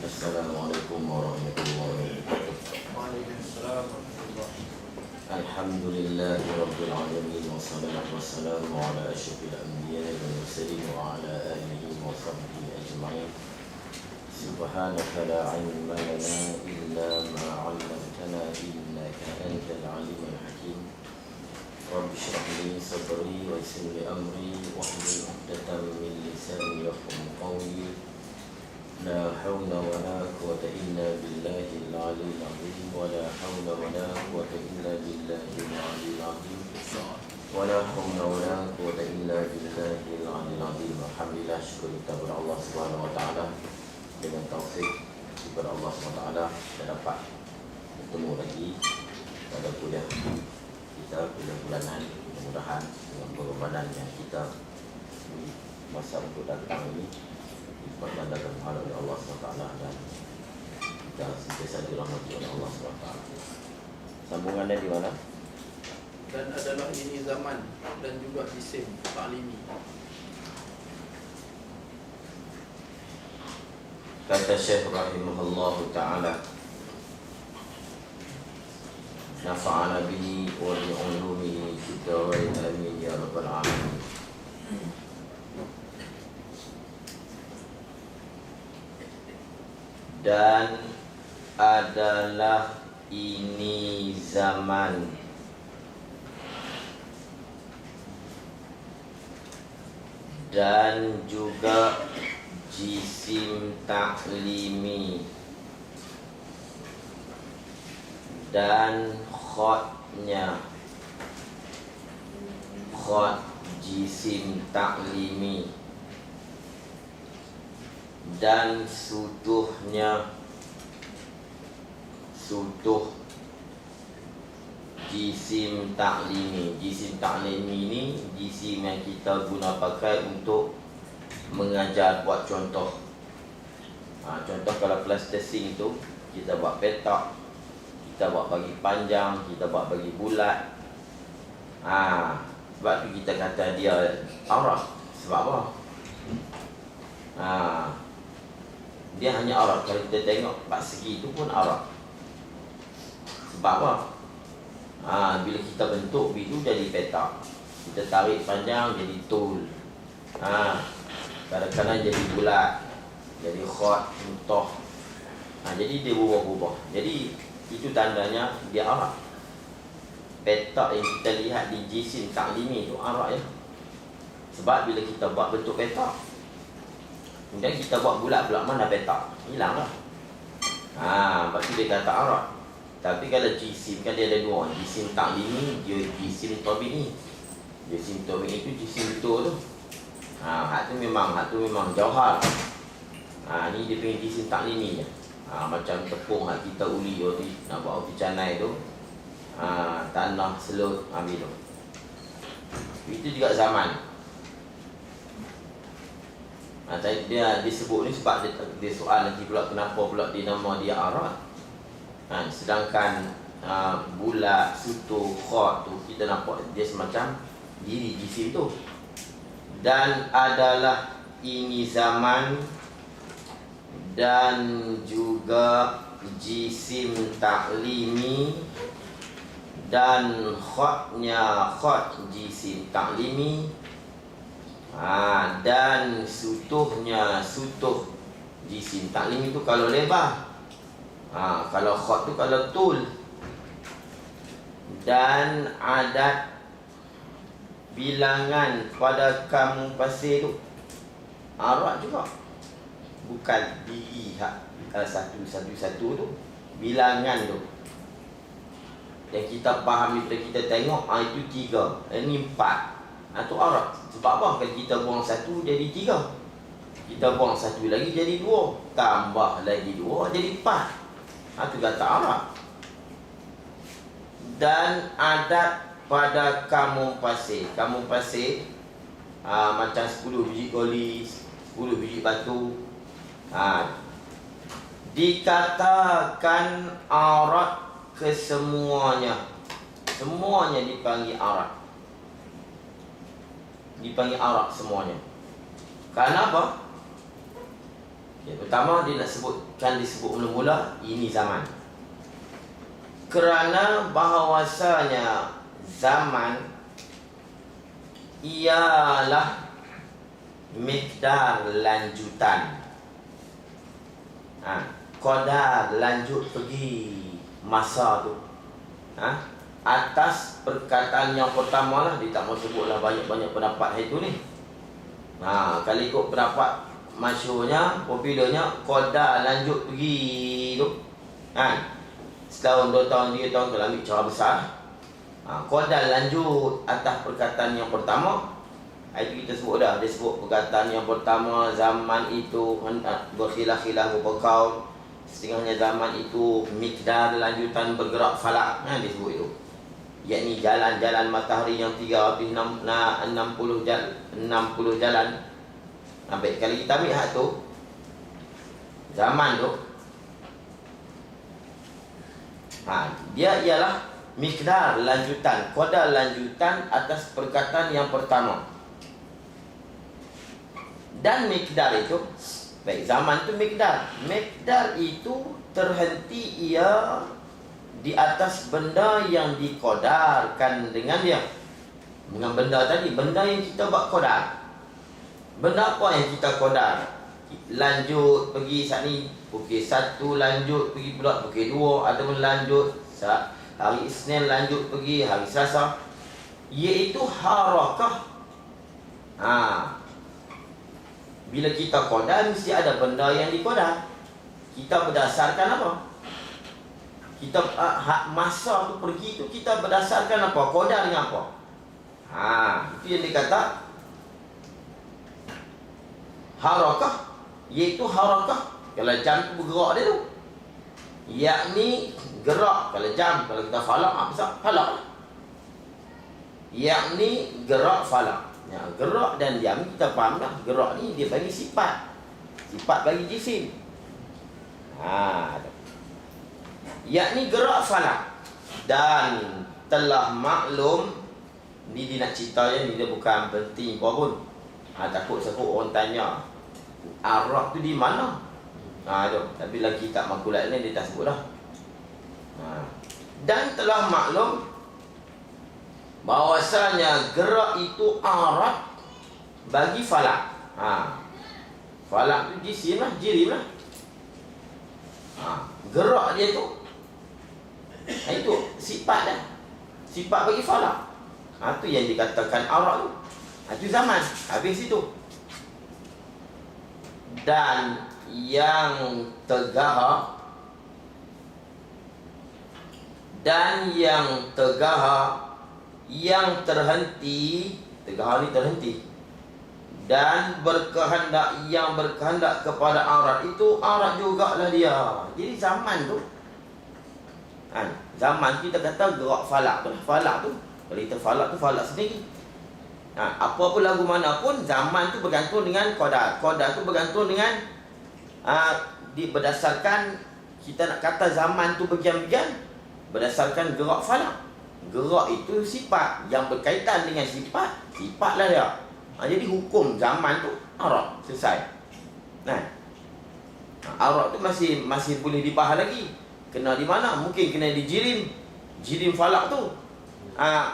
Assalamualaikum warahmatullahi wabarakatuh. Alhamdulillahi rabbil alamin, wassalatu wassalamu ala asyrafil anbiya'i wal mursalin wa ala alihi wa sahbihi ajma'in. Subhanaka la ilma lana illa ma 'allamtana innaka antal alimul hakim. Rabbi shrah li sadri wa yassir li amri wahlul 'uqdatam min lisani yafqahu qawli. لا حول ولا قوة إلا بالله العلي العظيم ولا حول ولا قوة إلا بالله العلي العظيم ولا حول ولا قوة إلا بالله العلي العظيم. Alhamdulillah, syukur kita kepada Allah Subhanahu wa taala, dengan taufik kepada Allah Subhanahu wa taala kita dapat bertemu lagi pada kuliah kita, kuliah bulanan. Mudah-mudahan dengan pengorbanan yang kita di masa untuk datang ini bergandakan pahala oleh Allah SWT dan kita sentiasa dirahmati oleh Allah SWT. Sambungannya di mana? Dan adalah ini zaman dan juga isim ta'limi. Kata Syekh rahimahullah ta'ala, nafa'ana bihi wa bi'ulumihi kita wa amin ya rabbal alamin. Dan adalah ini zaman dan juga jisim taklimi dan khotnya, khot jisim taklimi dan sutuhnya, sutuh jisim taklimi. Jisim taklimi ini jisim yang kita guna pakai untuk mengajar, buat contoh. Contoh kalau kelas testing itu kita buat petak, kita buat bagi panjang, kita buat bagi bulat. Sebab tu kita kata dia arah. Sebab apa? Dia hanya arah. Kalau kita tengok bak segi itu pun arah. Sebab apa? Bila kita bentuk itu jadi petak, kita tarik panjang jadi tul, kadang-kadang jadi bulat, jadi khot, mutoh. Jadi dia berubah-ubah. Jadi itu tandanya dia arah. Petak yang kita lihat di jisim taklimi itu arah ya. Sebab bila kita buat bentuk petak, kemudian kita buat bulat pula, mana petak? Hilang lah. Lepas tu dia kata arah. Tapi kalau jisim kan dia ada dua, jisim taklimi, jisim tabi'i. Jisim tabi'i itu jisim betul tu. Hak tu memang jauhar. Ni dia punya jisim taklimi je. Macam tepung hak kita uli tu, nak buat roti canai tu. Tanah, selut, ambil tu. Itu juga zaman. Dia disebut ni sebab dia soal nanti pula kenapa pula dia nama dia arad. Sedangkan bulat, sutuh, khot tu kita nampak dia semacam diri jisim tu. Dan adalah ini zaman dan juga jisim taklimi dan khotnya khot jisim taklimi, dan sutuhnya sutuh jisim taklim itu kalau lebar, kalau khot tu kalau tul, dan adat bilangan pada kamu pasir tu arak juga. bukan diri satu-satu tu, bilangan tu. Yang kita faham, kita tengok itu 3, ini 4. Itu Arab. Sebab apa? Kalau kita buang 1 jadi 3, kita buang 1 lagi jadi 2, tambah lagi 2 jadi 4. Itu kata Arab. Dan adat pada kampung pasir. Kampung pasir macam 10 biji goli, 10 biji batu. Dikatakan Arab kesemuanya. Semuanya dipanggil Arab. Dipanggil Arab semuanya. Kerana apa? Pertama dia nak disebut mula-mula ini zaman. Kerana bahawasanya zaman ialah miqdar lanjutan. Qadar lanjut pergi masa tu. Atas perkataan yang pertama lah, dia tak mau sebutlah banyak-banyak pendapat hari tu ni. Kalau ikut pendapat masyhurnya, popularnya, qadar lanjut pergi tu. Setahun, 2 tahun, 3 tahun, kalau ambil cara besar, qadar lanjut atas perkataan yang pertama. Itu kita sebut dah. Dia sebut perkataan yang pertama, zaman itu berkhilaf-khilaf berkaul. Setengahnya zaman itu miqdar lanjutan bergerak falak. Dia sebut itu. Yakni jalan-jalan matahari yang 3 habis 60 jalan. Baik, kalau kita ambil hak tu, zaman tu, dia ialah miqdar lanjutan, qadar lanjutan atas perkataan yang pertama. Dan miqdar itu, baik, zaman itu miqdar. Miqdar itu terhenti ia di atas benda yang dikodarkan dengan dia. Dengan benda tadi, benda yang kita buat kodar. Benda apa yang kita kodar? Lanjut pergi saat ni pukul 1, lanjut pergi pula pukul 2, ataupun lanjut hari Isnin, lanjut pergi hari Selasa, iaitu harakah. Bila kita kodar, mesti ada benda yang dikodar. Kita berdasarkan apa? Kita masa tu pergi tu, kita berdasarkan apa? Kodar dengan apa? Itu yang dikata harakah, iaitu harakah. Kalau jam tu bergerak dia tu, yakni gerak. Kalau jam, kalau kita falak, apa falak? Yakni gerak falak. Gerak dan jam kita faham dah. Gerak ni dia bagi sifat. Sifat bagi jisim. Yakni gerak falak. Dan telah maklum, ni dia nak cerita ni, dia bukan penting apa pun. Takut orang tanya Arab tu di mana? Tapi lagi kitab makulat ni dia tak sebut dah. Dan telah maklum bahawasanya gerak itu Arab bagi falak. Falak tu jisim lah, jirim lah. Gerak dia tu, itu sifat dah. Sifat bagi falak. Itu yang dikatakan Arab tu. Itu zaman. Habis itu. Dan yang tegah, dan yang tegah, yang terhenti, tegah ni terhenti, dan berkehendak, yang berkehendak kepada Arab, itu Arab jugalah dia. Jadi zaman tu, zaman kita kata gerak falak tu. Falak tu, kalau kita falak tu, falak sendiri. Apa pun lagu mana pun, zaman tu bergantung dengan qadar. Qadar tu bergantung dengan berdasarkan, kita nak kata zaman tu berjam-jam, berdasarkan gerak falak. Gerak itu sifat yang berkaitan dengan sifat, sifatlah dia. Jadi hukum zaman tu Arab selesai. Arab tu masih boleh dibahas lagi. Kena di mana? Mungkin kena di jirim falak tu.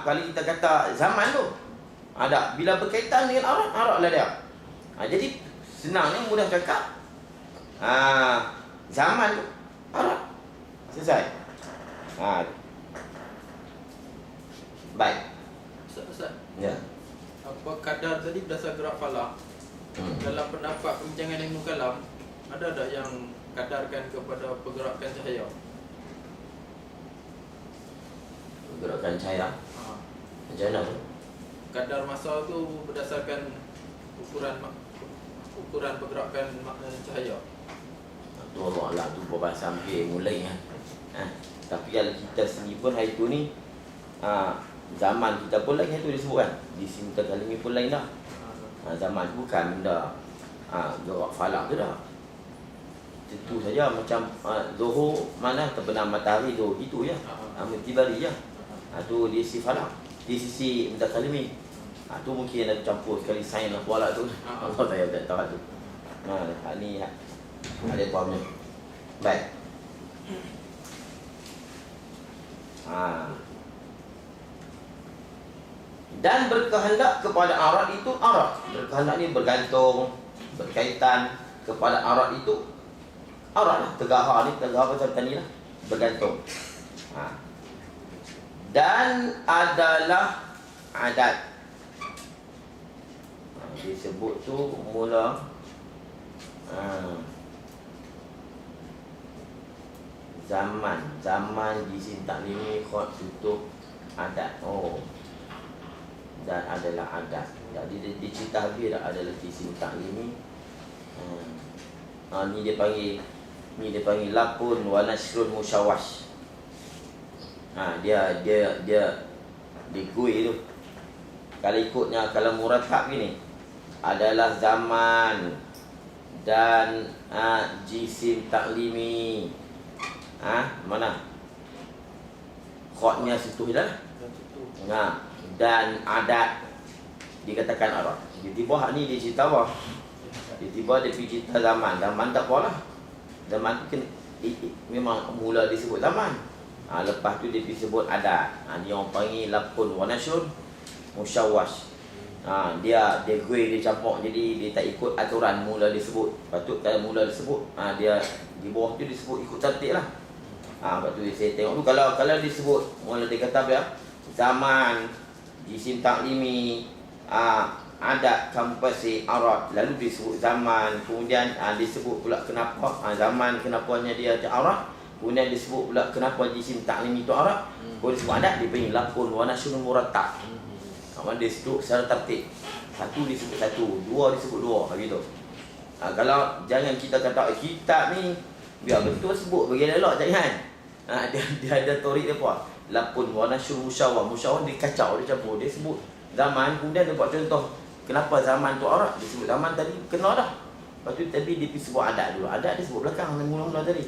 Kalau kita kata zaman tu ada, bila berkaitan dengan Arab lah dia. Jadi senangnya mudah cakap, zaman tu Arab selesai. Baik. Ustaz. Ya. Apa kadar tadi berdasar gerak falak? Dalam pendapat perbincangan Ilmu Kalam, ada tak yang kadarkan kepada pergerakan cahaya? Pergerakan cahaya Ha. macam mana tu? Kadar masa tu berdasarkan ukuran pergerakan cahaya. Tu Allah lah tu perbahasan sampai mulai kan. Tapi kalau kita sendiri pun hari tu ni zaman kita pun lain hari tu disebut kan. Di sini Takalimi pun lain dah. Zaman tu bukan benda gerak falak tu dah. Itu saja macam Zuhur mana terbenam matahari tu itu ya. Mutibari ya. Tu di sisi falak, di sisi Takalimi. Tu mungkin ada campur sekali sains lah falak tu. Allah saya tak tahu tu. Ni ada fahamnya. Baik. Dan berkehendak kepada arad itu arad. Berkehendak ni bergantung, berkaitan kepada arad itu arad lah. Tegahar ni, tegahar pasal tadi lah. Bergantung. Dan adalah adat. Disebut tu mula zaman jisim taklimi khot tutup adat. Dan adalah adat. Jadi di cerita habis dah adalah jisim taklimi. Ni dia panggil lapun wa nasrul musyawash. Dia kuih tu. Kalau ikutnya, kalau murattab gini, adalah zaman dan jisim taklimi. Mana? Khotnya situ dah. Dan adat dikatakan arad. Tiba-tiba hak ni dia cerita apa? Tiba-tiba dia pergi cerita zaman. Zaman tak apa lah. Zaman tu memang mula disebut zaman. Lepas tu dia pergi sebut adat. Ni orang panggil lapun wa nashrun musyawash. Dia gue dia campur, jadi dia tak ikut aturan mula disebut. Patut kalau mula disebut, dia di bawah tu disebut ikut tertib lah. Lepas tu saya tengok tu kalau disebut mula dia kata apa? Zaman, jisim taklimi, adat kampasi arad, lalu disebut zaman, kemudian disebut pula kenapa zaman kenapanya dia arad, kemudian disebut pula kenapa jisim taklimi itu arad, kemudian disebut adat, dia panggil lapun wa nashrun murattab. Dia sebut secara tertib. Satu disebut satu, dua disebut dua, begitu. Kalau jangan kita kata kitab ni biar betul sebut bagi elok, jangan. Dia ada torik dia apa? Lapun wa nashrun musyawah. Musyawah dia kacau, dia campur, dia sebut zaman, kemudian dia buat contoh. Kenapa zaman tu arad? Dia sebut zaman tadi kena dah. Lepas tu tapi dia pergi sebut adat dulu. Adat dia sebut belakang mula-mula tadi.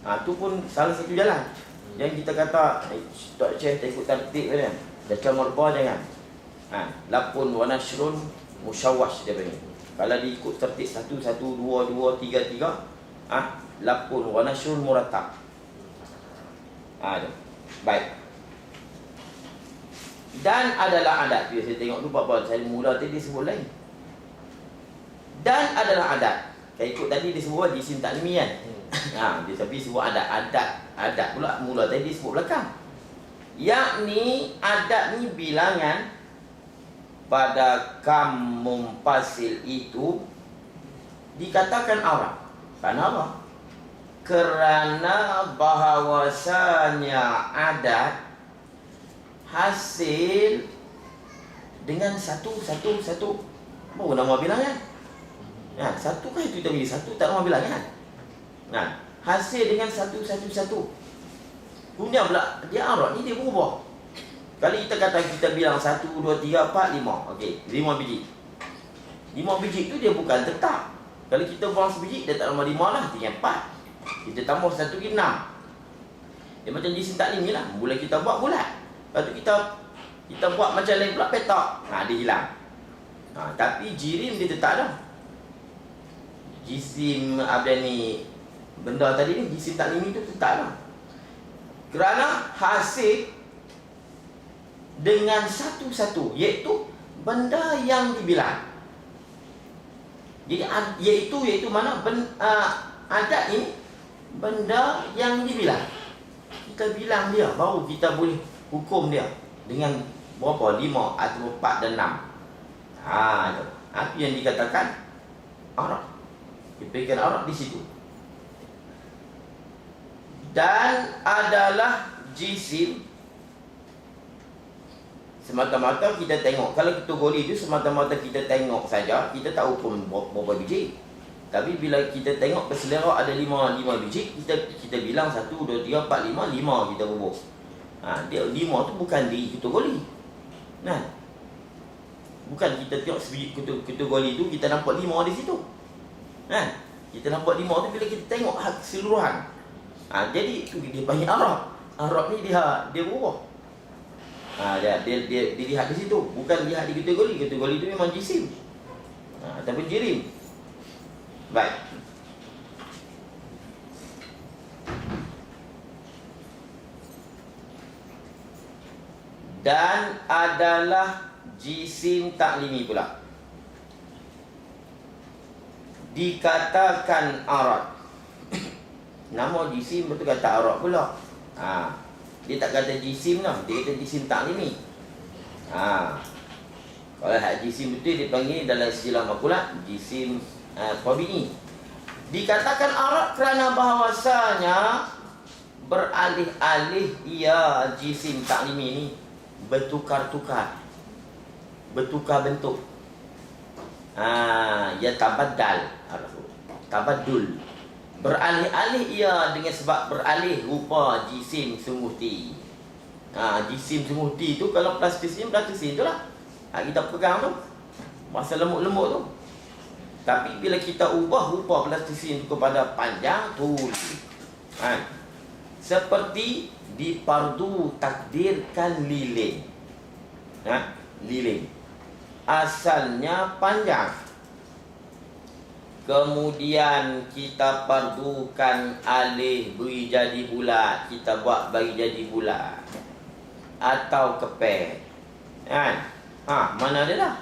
Tu pun salah satu jalan. Yang kita kata Tok Syekh tak ikut tertib kan. Dah camar bah jangan. Lapun wa nashrun musyawash dia panggil. Kalau diikut tertib 1 1 2 2 3 3, lapun wa nashrun murattab. Baik. Dan adalah adat. Biasa saya tengok tu apa saya mula tadi disebut lain. Dan adalah adat. Saya ikut tadi disebut jisim taklimi kan. Dia tapi sebut adat. Adat pula mula tadi disebut belakang. Yakni adat ni bilangan pada kam mumpasil itu dikatakan arad. Kerana apa? Kerana bahawasanya adat hasil dengan satu. Apa nama bilangan? Satu kan itu tadi, satu tak nama bilangan. Hasil dengan satu. Kemudian pula dia arad ni dia berubah. Kalau kita kata kita bilang 1, 2, 3, 4, 5. Okey, 5 biji. 5 biji tu dia bukan tetap. Kalau kita buang sebiji, dia tak nama 5 lah, tinggal 4. Kita tambah 1 lagi 6. Dia macam jisim taklimi lah. Mula kita buat bulat. Lepas tu kita buat macam lain pula petak. Dia hilang. Tapi jirim dia tetap dah. Jisim benda tadi ni, jisim taklimi tu tetap dah. Kerana hasil dengan satu, iaitu benda yang dibilang. Jadi iaitu mana adat ini benda yang dibilang. Kita bilang dia, baru kita boleh hukum dia dengan berapa? 5 atau 4 dan 6. Itu yang dikatakan arad. Dipikirkan arat di situ. Dan adalah jisim. Semata-mata kita tengok. Kalau kategori itu semata-mata kita tengok saja, kita tak ukur berapa biji. Tapi bila kita tengok berselera ada 5 biji, kita bilang 1, 2, 3, 4, 5 kita bubuh. Dia 5 tu bukan di kategori. Nah, bukan kita tengok sebiji kategori tu kita nampak 5 di situ. Kita nampak 5 tu bila kita tengok keseluruhan. Jadi itu dia panggil Arab. Arab ni dia berubah. Dia lihat di situ, bukan lihat di kategori. Kategori itu memang jisim. Ataupun jirim. Baik. Dan adalah jisim taklimi pula. Dikatakan arat. Nama jisim betul kata arat pula. Dia tak kata jisim lah, dia kata jisim taklimi. Kalau hak jisim betul dia panggil dalam istilah makulat jisim tabi'i. Dikatakan arat kerana bahawasanya beralih-alih ia jisim taklimi ni bertukar-tukar, bertukar bentuk. Ya tabaddul. Beralih-alih ia dengan sebab beralih rupa jisim sumuhti. Jisim sumuhti tu kalau plastisin tu lah. Kita pegang tu masa lemuk-lemuk tu. Tapi bila kita ubah rupa plastisin tu kepada panjang tu, seperti dipardu takdirkan lilin. Lilin asalnya panjang, kemudian kita pardukan alih beri jadi bulat, kita buat bagi jadi bulat atau kepek. Mana ada dah?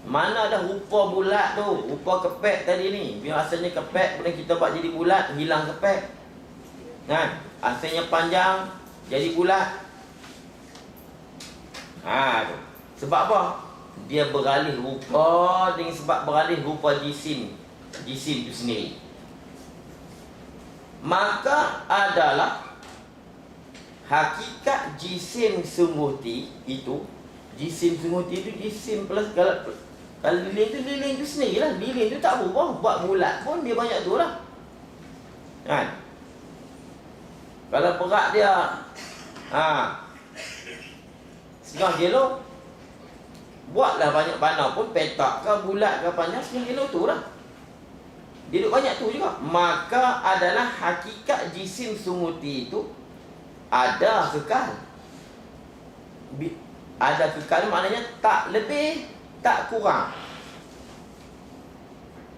Mana ada rupa bulat tu, rupa kepek tadi ni. Biar asalnya kepek, kemudian kita buat jadi bulat, hilang kepek. Asalnya panjang jadi bulat. Sebab apa? Dia beralih rupa dengan sebab beralih rupa jisim itu sendiri. Maka adalah hakikat jisim sumuhti itu. Jisim sumuhti itu jisim plus kalau lilin tu sendiri lah. Lilin tu tak berubah. Buat bulat pun dia banyak tu lah. Kalau berat dia setengah kilo, buatlah banyak panah pun, petak ke bulat ke panjang setengah kilo tu lah. Dia duduk banyak tu juga. Maka adalah hakikat jisim sumuhti itu ada kekal. Ada kekal maknanya tak lebih, tak kurang.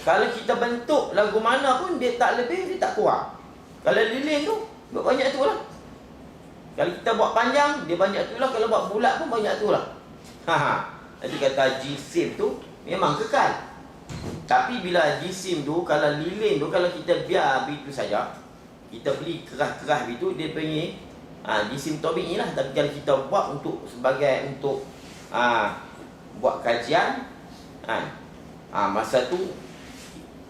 Kalau kita bentuk lagu mana pun dia tak lebih, dia tak kurang. Kalau lilin tu buat banyak tu lah. Kalau kita buat panjang, dia banyak tu lah. Kalau buat bulat pun banyak tu lah. Jadi kata jisim tu memang kekal. Tapi bila jisim tu, kalau lilin tu, kalau kita biar begitu saja, kita beli kerah-kerah begitu, dia panggil jisim tabi'i lah. Tapi kalau kita buat sebagai buat kajian, masa tu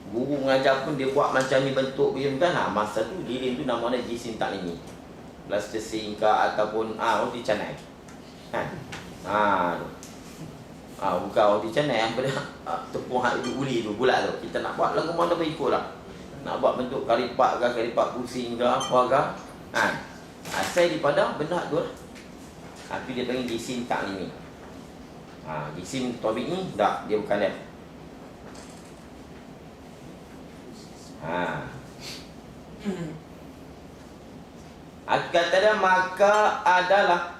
guru mengajar pun dia buat macam ni bentuk macam kan. Masa tu lilin tu namanya jisim taklimi. Plastisin ke ataupun roti canai. Bukan roti canai yang pada tepung hak uli tu, bulat tu. Kita nak buat lagu mana pun ikut lah. Nak buat bentuk karipak ke, karipak pusing ke, apa ke. Asal daripada benda tu lah. Tapi dia panggil jisim taklimi. Jisim tabi'i tak, dia bukan dia. Kata dia maka adalah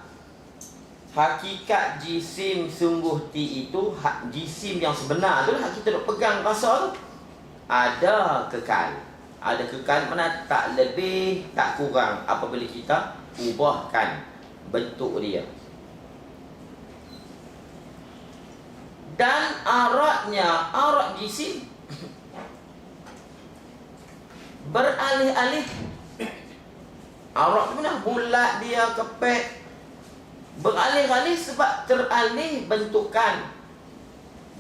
hakikat jisim sumuhti itu, jisim yang sebenar tu lah, kita duk pegang rasa tu, ada kekal. Ada kekal mana tak lebih, tak kurang apabila kita ubahkan bentuk dia. Dan aratnya, arat jisim beralih-alih. Arat tu mana? Bulat dia, kepek. Beralih-alih sebab teralih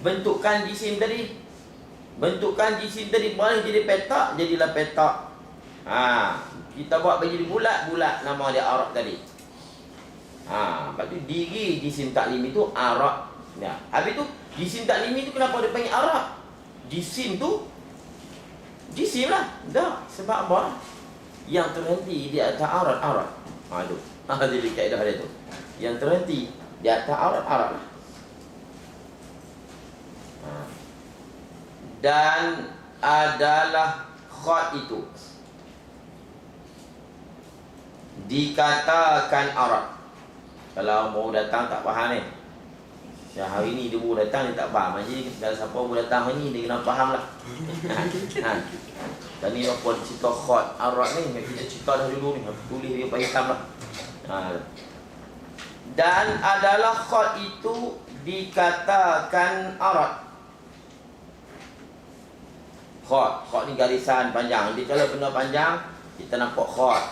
bentukan jisim tadi. Bentukan jisim tadi boleh jadi petak, jadilah petak. Kita buat bagi bulat-bulat, nama dia arak tadi. Lepas tu diri jisim taklim itu arak. Habis tu jisim taklim itu kenapa dia panggil arak? Jisim tu jisim lah. Dah, sebab apa? Yang terhenti di atas arat-arat. Aduh. Jadi kaedah dia tu. Yang terhenti di atas arat-arat lah. Dan adalah khat itu dikatakan arat. Kalau mau datang tak faham ni. Ya, hari ni dia baru datang, dia tak faham. Jadi kalau siapa baru datang hari ni, dia kena faham lah. Dan ni apa cerita khat arat ni, kita cerita dah dulu ni. Tulis dia pakai hitam lah. Dan adalah khat itu dikatakan arat. Khat ni garisan panjang. Jadi kalau benda panjang, kita nampak khat.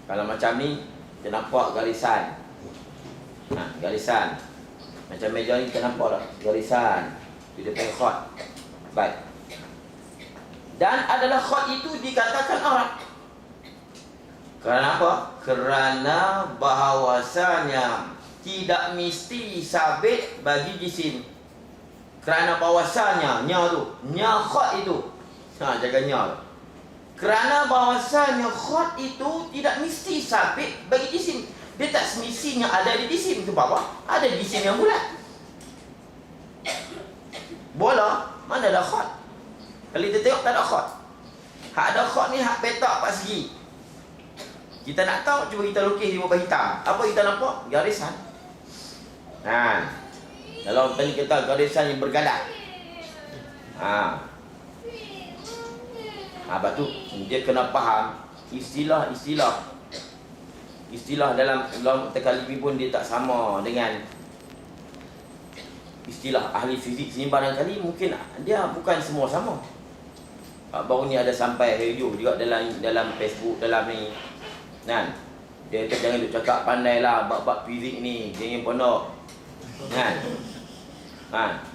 Kalau macam ni, kita nampak garisan. Garisan. Macam meja ni kita nampak tak? Garisan. Dia panggil khat. Baik. Dan adalah khat itu dikatakan arat. Kerana apa? Kerana bahawasanya tidak mesti sabit bagi jisim. Kerana bahawasanya nya tu, nya khat itu. Jaga nya tu. Kerana bahawasanya khat itu tidak mesti sabit bagi jisim. Dia tak semestinya ada di jisim. Sebab apa? Ada jisim yang bulat. Bola, mana ada khat? Kalau kita tengok tak ada khat. Hak ada khat ni hak petak 4 segi. Kita nak tahu, cuba kita lukis di bawah hitam. Apa kita nampak? Garisan. Kalau tadi kita garisan yang bergadak. Lepas tu dia kena faham istilah-istilah dalam takalimi pun dia tak sama dengan istilah ahli fizik sini. Barangkali mungkin dia bukan semua sama. Baru ni ada sampai radio juga dalam Facebook, dalam ni. Dia kata jangan duk cakap pandai lah bab fizik ni, jangan pondok.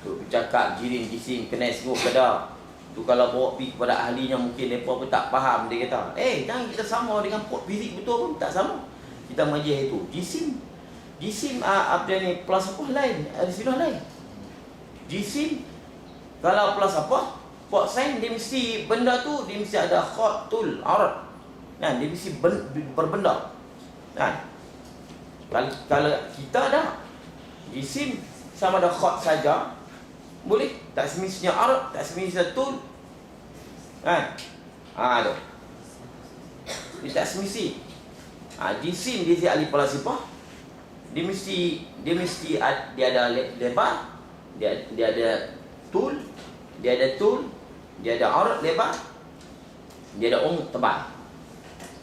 Duk cakap jirim jisim kena semua kada. Tu kalau bawa pergi kepada ahlinya mungkin mereka pun tak faham. Dia kata, jangan kita sama dengan fizik betul pun tak sama. Kita mengajar itu jisim apa ni plus apa lain, ada istilah lain. Jisim kalau plus apa? Pok sain dia mesti benda tu dia mesti ada khatul arat. Dia mesti berbenda. Kalau kita ada jisim sama ada khat saja boleh, tak semestinya arat, tak semestinya tul. Tu. Dia tak semesti. Jisim dia ahli falsafah. Dia mesti ada lebar, dia ada tul, dia ada arat lebar, dia ada tebal.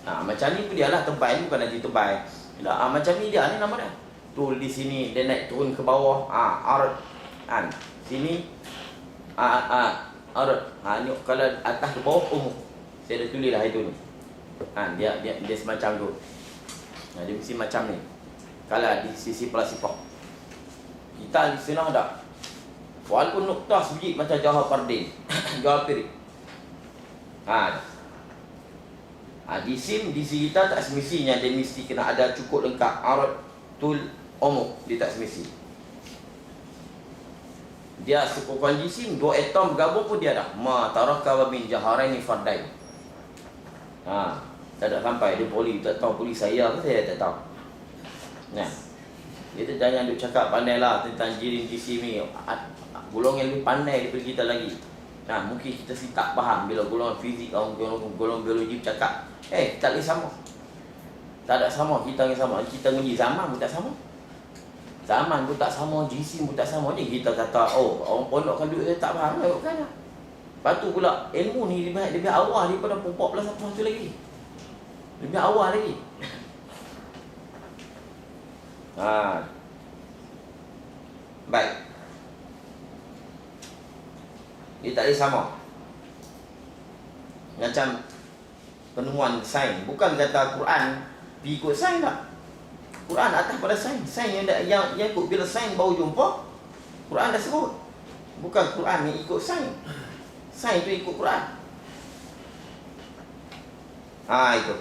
Macam ni pun dia lah tebal, bukan nanti tebal. Macam ni dia ni nama dia. Tul di sini dia naik turun ke bawah. Arat. Sini arat. Ni kalau atas ke bawah saya dah tulis lah itu ni. Dia semacam tu. Dia mesti macam ni. Kalau di sisi falsafah. Kita di sini ada. Walaupun nukta sebiji macam Jawhar Fardin. Jawhar Pirik. Jisim di sisi kita tak semestinya dia mesti kena ada cukup lengkap arat, tul, umuk. Dia tak semesti. Dia sekukuhan jisim, 2 atom bergabung pun dia dah. Ma taraka min jaharaini fardain. Tak ada sampai dia poli, tak tahu poli saya ke saya tak tahu. Kita jangan duk cakap pandai lah tentang jirim jisim ni. Golongan lebih pandai daripada kita lagi. Mungkin kita sih tak faham bila golongan fizik atau golongan biologi bercakap. Tak boleh sama. Tak ada sama, kita yang sama. Kita menguji zaman pun tak sama. Zaman pun tak sama, jisim pun tak sama. Jadi kita kata, orang pondok kan duit saya tak faham kan. Lepas tu pula, ilmu ni lebih awal daripada 14 apa tu lagi. Lebih awal lagi. Baik. Dia tak boleh sama. Macam penemuan sains. Bukan kata Quran pergi ikut sains tak. Quran atas pada sains. Sains yang ikut bila sains baru jumpa. Quran dah sebut. Bukan Quran yang ikut sains. Sains itu ikut Quran. Itu.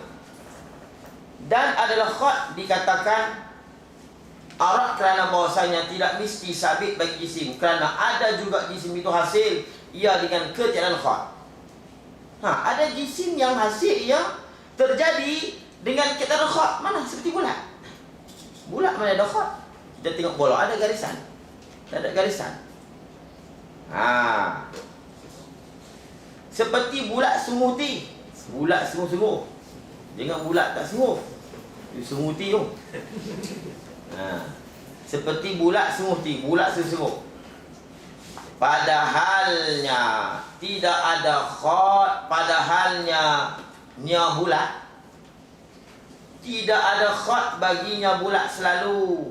Dan adalah khat dikatakan Arab kerana bahawasanya tidak mesti sabit bagi jisim, kerana ada juga jisim itu hasil ia dengan ketiadaan khat. Ada jisim yang hasil ia terjadi dengan ketiadaan khat. Mana? Seperti bulat. Bulat mana ada khat? Kita tengok bola ada garisan. Tak ada garisan. Seperti bulat sunguti. Bulat sungguh-sungguh. Jangan bulat tak sungguh. Dia sunguti tu. Seperti bulat sunguti. Bulat sungguh-sungguh. Padahalnya tidak ada khat. Padahalnya nya bulat. Tidak ada khat baginya bulat selalu.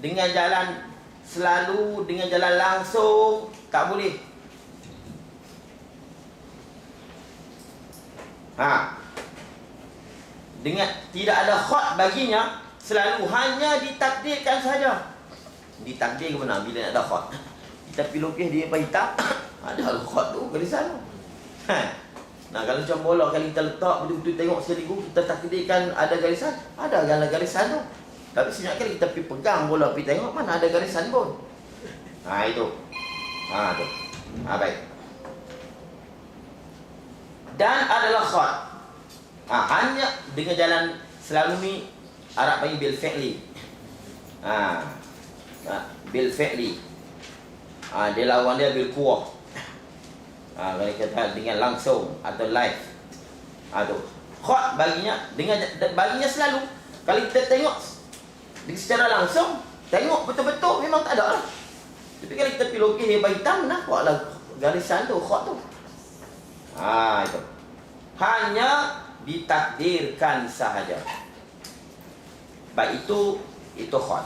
Dengan jalan selalu, dengan jalan langsung. Tak boleh. Dengan tidak ada khat baginya selalu, hanya ditakdirkan saja. Ditakdir ke mana bila nak ada khat? Kita pergi lukis dia apa hitam, ada khat tu garisan tu. Kalau macam bola, kalau kita letak betul-betul tengok sekaligus, kita takdirkan ada garisan, ada garisan tu. Tapi sebenarnya kali kita pergi pegang bola, pergi tengok mana ada garisan pun. Itu. Tu. Baik. Dan adalah khat. Hanya dengan jalan selalu ni Arab bagi bil fi'li. Bil fi'li. Dia lawan dia bil quwwah. Kalau kata dengan langsung atau live. Tu. Khat baginya selalu. Kalau kita tengok secara langsung, tengok betul-betul memang tak ada lah. Tapi kalau kita pergi lukis hebat hitam, nampaklah garisan tu, khat tu. Itu. Hanya ditakdirkan sahaja. Baik itu khat.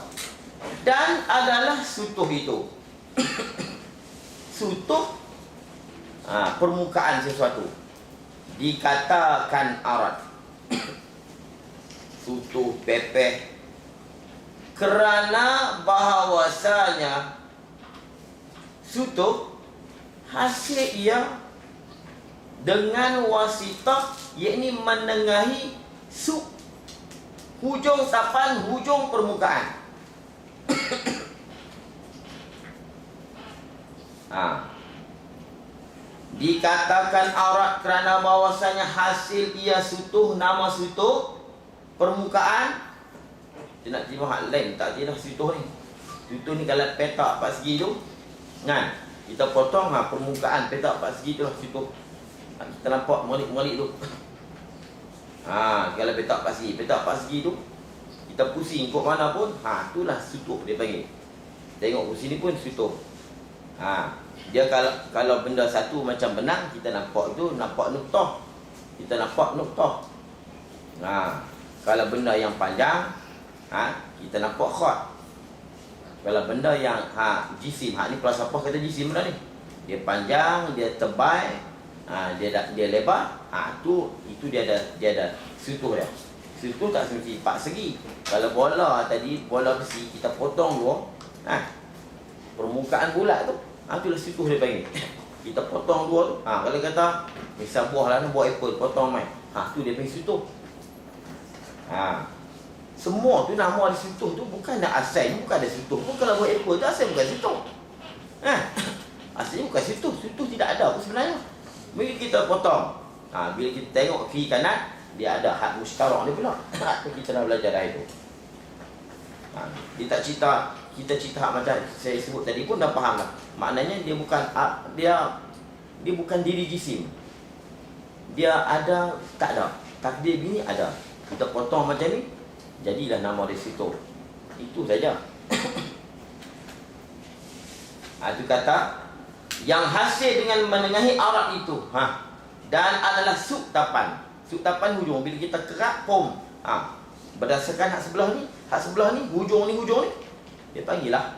Dan adalah sutuh itu. Sutuh permukaan sesuatu. Dikatakan arat. Sutuh pepeh. Kerana bahawasanya sutuh hasil ia dengan wasitah, yakni menengahi hujung tapan, hujung permukaan. Dikatakan aurat kerana bahawasanya hasil ia sutuh, nama sutuh permukaan. Dia nak terima hak lain, tak tidak sutuh ni. Sutuh ni kalau petak 4 segi tu, kita potong permukaan petak 4 segi tu lah sutuh. Kita nampak molik-molik tu. Kalau petak 4 segi, petak 4 segi tu kita pusing kok mana pun, itulah sutuh dia panggil. Tengok sini pun sutuh. Dia kalau benda satu macam benang, kita nampak tu, nampak nuktah. Kita nampak nuktah. Kalau benda yang panjang, kita nampak khat. Kalau benda yang jisim, ni falsafah kata jisim benda ni. Dia panjang, dia tebal, dia lebar, itu dia ada sutuh dia. Sutuh tak semesti 4 segi. Kalau bola tadi, bola besi kita potong dua, permukaan bulat tu, itulah sutuh dia panggil. Kita potong dua tu. Kalau kata misal buah lah, buah apple potong mai. Tu dia panggil sutuh. Semua tu nama ada sutuh tu bukan nak asal, bukan ada sutuh. Pun kalau buat apple tu asal bukan sutuh. Asalnya bukan sutuh. Sutuh tidak ada pun sebenarnya. Bila kita potong, bila kita tengok kiri kanan, dia ada had mustarak dia pula. Kita dah belajar dah itu. Kita cerita macam saya sebut tadi pun dah faham lah. Maknanya dia bukan diri jisim. Dia ada, tak ada. Takdir bini ada. Kita potong macam ni, jadilah nama dia situ. Itu saja. Itu kata yang hasil dengan menengahi aurat itu. Dan adalah suktapan. Suktapan hujung. Bila kita kerak pom, berdasarkan hak sebelah ni, hujung ni, dia panggil lah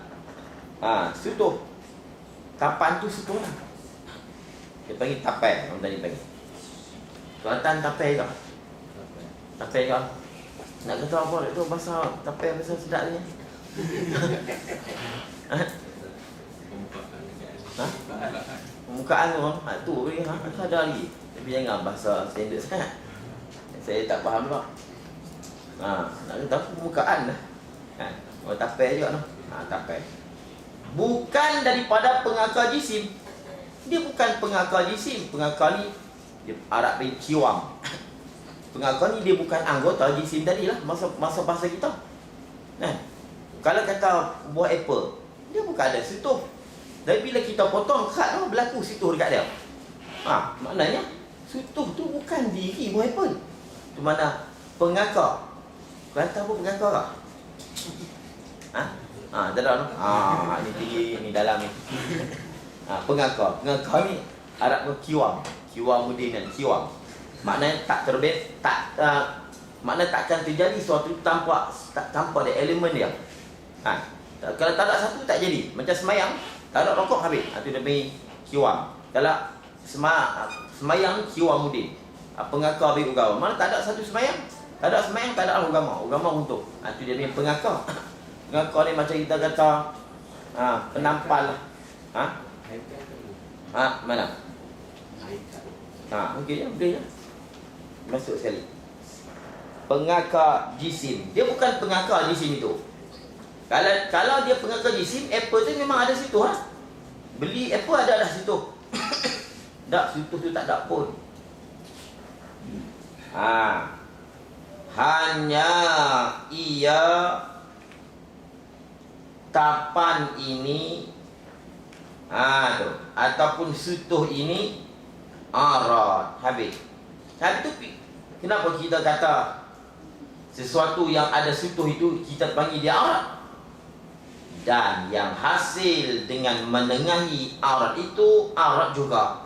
sutuh. Tapan tu sutuh lah. Dia panggil tapai. Orang tadi panggil Kelantan tapai ke? Tapai ke? Nak kata apa tu bahasa tapai, bahasa sedap ni. Permukaan tu tu ada lagi. Tapi jangan bahasa standard sangat. Saya tak faham pula. Nak kata permukaan lah. Oh, tapai juga tu. Tapai. Bukan daripada pengakar jisim. Dia bukan pengakar jisim. Pengakar ni dia Arab ni kiwam. Pengakar ni dia bukan anggota jisim tadi lah. Masa bahasa kita. Kalau kata buah apple, dia bukan ada sutuh. Tapi bila kita potong kerat tu, berlaku sutuh dekat dia. Maknanya sutuh tu bukan diri buah apple. Tu mana pengakar. Kelata apa pengakar lah? Tak ada tu. Ni tinggi, ni dalam ni. Pengakar. Pengakar ni Arab tu kiwam. Kiwamudin dan kiwam. Maknanya tak terbit, maknanya takkan terjadi sesuatu tanpa ada elemen dia. Kalau tak ada satu tak jadi. Macam semayang, tak ada rokok habis. Itu demi kiwam. Kalau semayang kiwamudin. Pengakar habis agama. Mana tak ada satu semayang? Tak ada semayang, tak ada agama. Agama untuk. Itu dia punya pengakar. Pengakar ni macam kita kata penampal lah. Mana? Okey je, boleh je. Masuk sekali. Pengakar jisim. Dia bukan pengakar jisim itu. Kalau dia pengakar jisim, apple tu memang ada situ lah. Beli apple ada dah situ. Tak, situ tu tak ada pun. Hanya ia tapan ini tu, ataupun sutuh ini arad. Habis tu kenapa kita kata sesuatu yang ada sutuh itu kita panggil dia arad? Dan yang hasil dengan menengahi aurat itu aurat juga.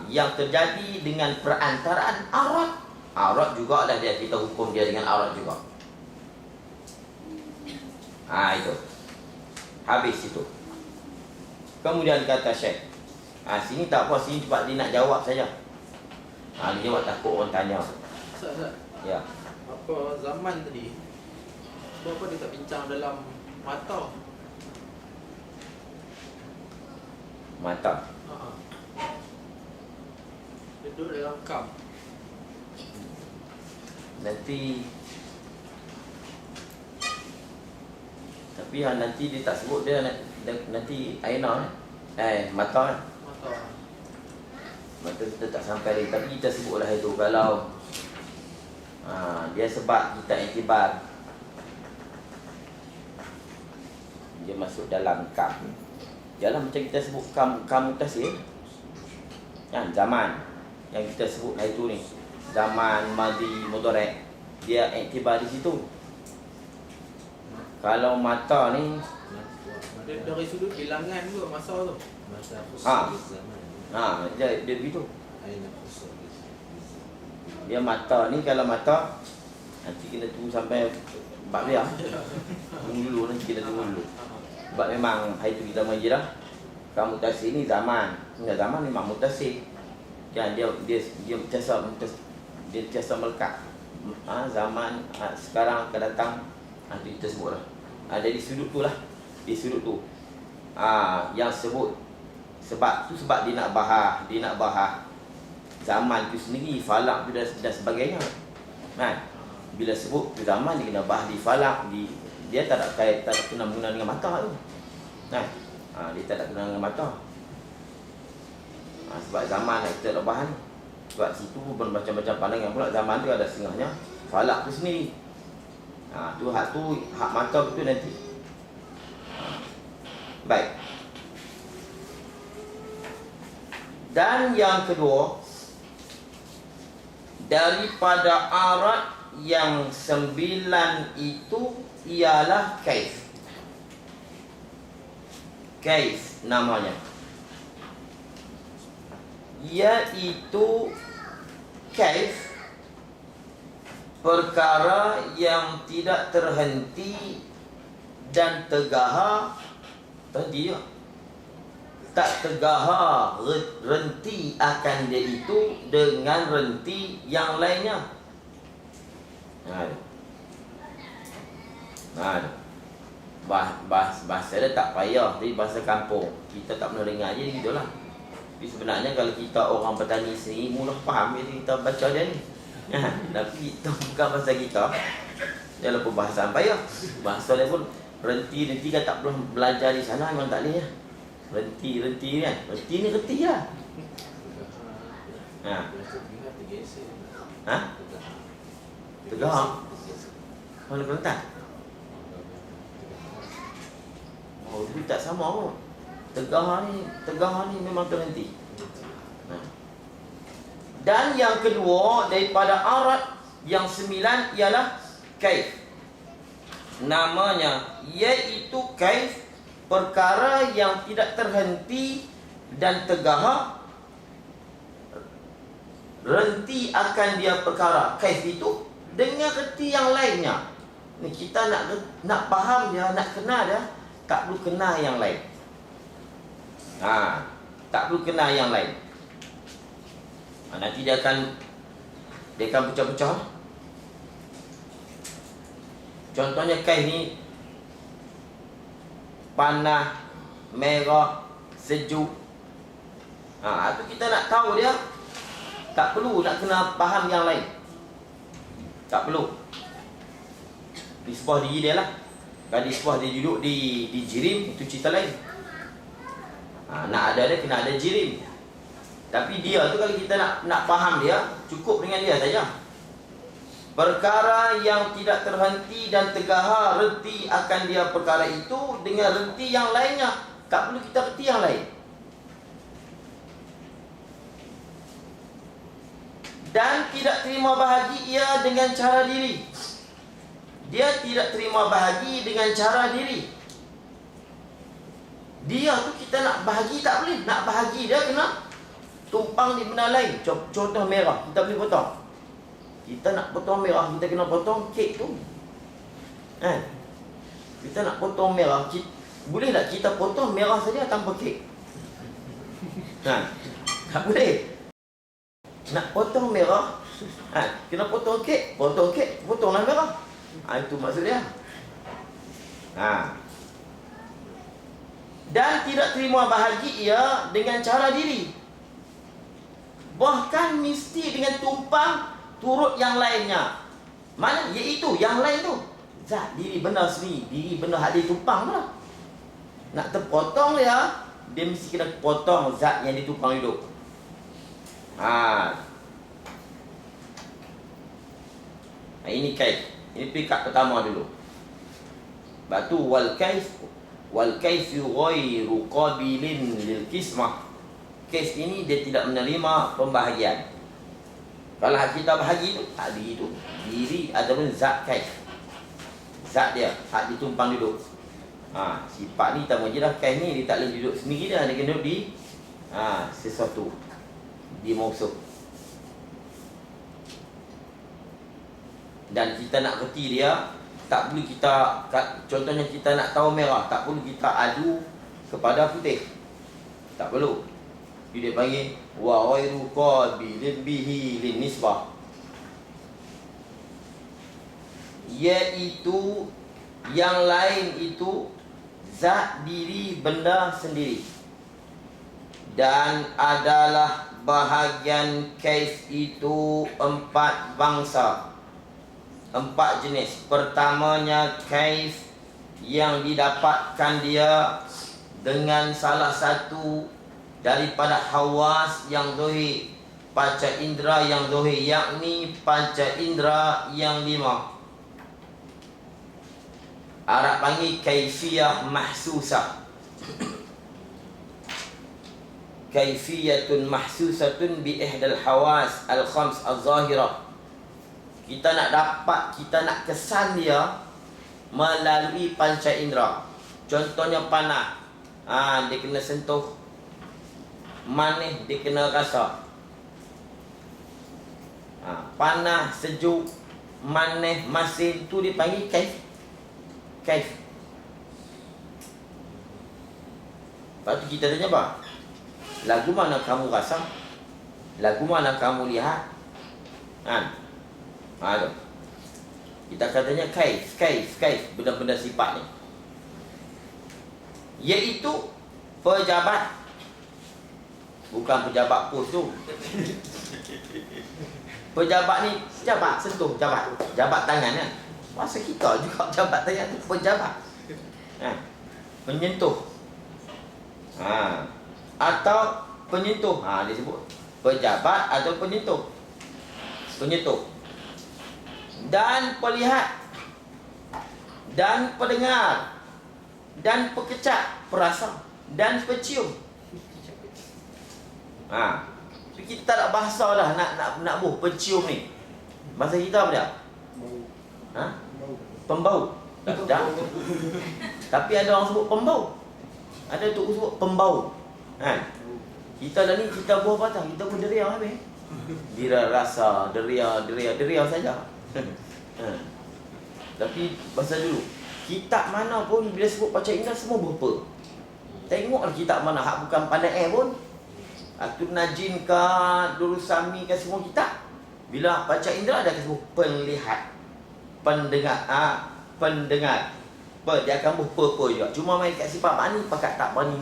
Yang terjadi dengan perantaraan aurat juga lah dia, kita hukum dia dengan aurat juga. Itu. Habis itu. Kemudian kata Syekh, sini tak apa, sini sebab dia nak jawab saja. Dia jawab takut orang tanya. Ustaz. Ya. Apa zaman tadi? Kenapa dia tak bincang dalam mata? Dia duduk dalam kam. Nanti tapi nanti dia tak sebut dia nanti aina mata kita tak sampai lagi, tapi kita sebutlah itu kalau dia sebab kita iktibar dia masuk dalam kam. Jalan macam kita sebut kam mutasir. Zaman yang kita sebut lah itu ni. Zaman madhi mudhari, dia iktibar di situ. Kalau mata ni dari sudut bilangan tu masa tu. Dia begitu. Dia mata ni, kalau mata nanti kita tunggu sampai bab dia. Tunggu dulu, nanti kita tunggu dulu. Sebab memang hari tu kita mengaji dah. Kamu mutasir ni zaman. Zaman memang mutasir. Dia sentiasa melekat. Zaman sekarang akan datang, nanti kita sebut lah. Jadi sudut tu lah. Di sudut tu yang sebut sebab dia nak bahas zaman tu sendiri, falak tu dan sebagainya. Bila sebut tu zaman, dia kena bahas di falak, dia tak ada kena guna dengan mata tu. Dia tak ada guna dengan mata. Sebab zaman kita nak bahas ni. Sebab situ bermacam-macam pandangan pula. Zaman tu ada setengahnya falak tu sendiri. Hak mata betul nanti. Baik. Dan yang kedua, daripada aurat yang 9 itu ialah kaif. Kaif namanya. Iaitu kaif, perkara yang tidak terhenti dan tegahar tadi tak tegahar renti akan dia itu dengan renti yang lainnya. bahasa dia tak payah. Tapi bahasa kampung kita tak pernah dengar je gitulah. Tapi sebenarnya kalau kita orang petani sendiri mudah faham bila kita baca dia ni. Tapi itu bukan bahasa kita. Dia lah perbahasan payah. Bahasa dia pun renti kan tak perlu belajar di sana memang tak boleh ya. Renti kan. Renti ni reti lah. Tegah. Mana Kelantan? Oh, itu tak sama pun. Tegah ni memang terhenti. Dan yang kedua daripada arat yang 9 ialah kaif. Namanya iaitu kaif, perkara yang tidak terhenti dan tegah. Renti akan dia perkara. Kaif itu dengan reti yang lainnya. Ni kita nak faham dia, nak kenal dia, tak perlu kenal yang lain. Tak perlu kenal yang lain. Nanti dia akan pecah-pecah. Contohnya kaif ni panas, merah, sejuk. Itu kita nak tahu dia. Tak perlu nak kena faham yang lain. Tak perlu. Nisbah diri dia lah. Kalau nisbah dia duduk di jirim, itu cerita lain. Nak ada dia kena ada jirim. Tapi dia tu kalau kita nak faham dia, cukup dengan dia saja. Perkara yang tidak terhenti dan tegah, reti akan dia perkara itu dengan reti yang lainnya. Tak perlu kita reti yang lain. Dan tidak terima bahagi ia dengan cara diri. Dia tidak terima bahagi dengan cara diri. Dia tu kita nak bahagi tak boleh. Nak bahagi dia kena tumpang di benda lain. Contoh merah, kita boleh potong. Kita nak potong merah, kita kena potong kek tu. Kita nak potong merah, boleh tak kita potong merah saja tanpa kek? Tak boleh. Nak potong merah, kena potong kek, potonglah merah. Itu maksud dia. Dan tidak terima bahagi ia dengan cara diri. Bahkan mesti dengan tumpang turut yang lainnya. Mana? Iaitu yang lain tu zat diri benda sendiri. Diri benda hadir tumpang lah. Nak terpotong dia mesti kena potong zat yang ditumpang hidup. Ini kaif. Ini peringkat pertama dulu. Sebab tu wal kaif ghairu qabilin lil qismah. Kaif ini dia tidak menerima pembahagian. Kalau kita bahagi tu tak diri tu, diri ataupun zat kaif. Zat dia hak ditumpang duduk. Sifat ni tak majulah kaif ni dia tak boleh duduk sendiri dah, dia kena duduk di sesuatu, di mausuf. Dan kita nak reti dia, tak perlu kita, contohnya kita nak tahu merah, tak perlu kita adu kepada putih. Tak perlu. Dia panggil wa ghairu qabilin bihi lin nisbah. Iaitu yang lain itu zat diri benda sendiri. Dan adalah bahagian kaif itu 4 bangsa, 4 jenis. Pertamanya kaif yang didapatkan dia dengan salah satu daripada hawas yang zahir, panca indera yang zahir, yakni panca indera yang 5. Arab panggil kaifiyah mahsusah. Kaifiyatun mahsusatun bi ihdal hawas al-khams al-zahirah. Kita nak dapat, kita nak kesan dia melalui panca indera. Contohnya panas, dia kena sentuh. Manis, dia kena rasa. Panas, sejuk, manis, masin, tu dipanggil kaif. Kaif. Lepas tu kita tanya apa? Lagu mana kamu rasa? Lagu mana kamu lihat? Tu. Kita katanya kaif, benda-benda sifat ni. iaitu pejabat. Bukan pejabat pos tu. Pejabat ni, jabat, sentuh, jabat. Jabat tangan kan. Masa kita juga jabat tangan tu pejabat. Menyentuh. Atau penyentuh. Dia sebut pejabat atau penyentuh. Penyentuh. Dan pelihat. Dan pendengar. Dan pekecak, perasa. Dan pecium. Kita tak nak bahasa dah nak buh pencium ni. Bahasa kita apa dia? Pembau. Tak. Tapi ada orang sebut pembau. Ada tu sebut pembau. Kita dah ni kita buh apa tak? Kita pun deria habis. Dira rasa, deria saja. Tapi bahasa dulu, kitab mana pun bila sebut Panca Indera semua berapa. Tengoklah kitab mana hak bukan pandai pun. Atul Najin ke Durusami ke semua kitab. Bila Panca Indera ada sebut penlihat, pendengar, pendengar. Dia akan berapa juga. Cuma main kat sifat mani pakat tak berani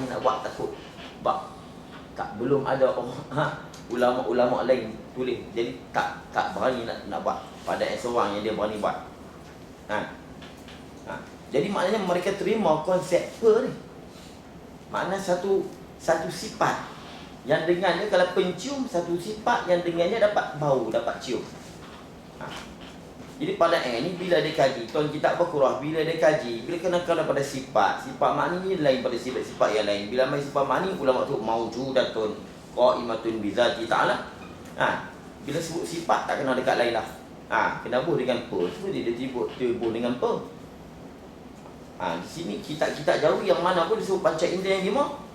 nak buat takut. Tak belum ada ulama-ulama lain tulis. Jadi tak berani nak buat pada seorang yang dia berani buat. Jadi maknanya mereka terima konsep apa ni. Makna satu sifat yang dengannya, kalau pencium satu sifat yang dengannya dapat bau, dapat cium. Jadi pada ni bila dia kaji, tuan kitab Baqarah bila dia kaji, bila kena pada sifat makni ni lain pada sifat yang lain. Bila main sifat makni, ulama tu maujudatun qaimatun bi zati ta'ala. Bila sebut sifat tak kena dekat lain lah. Kena buh dengan apa? Sebab dia timbul dengan apa? Di sini kita jauh yang mana pun disebut Panca Indera yang 5.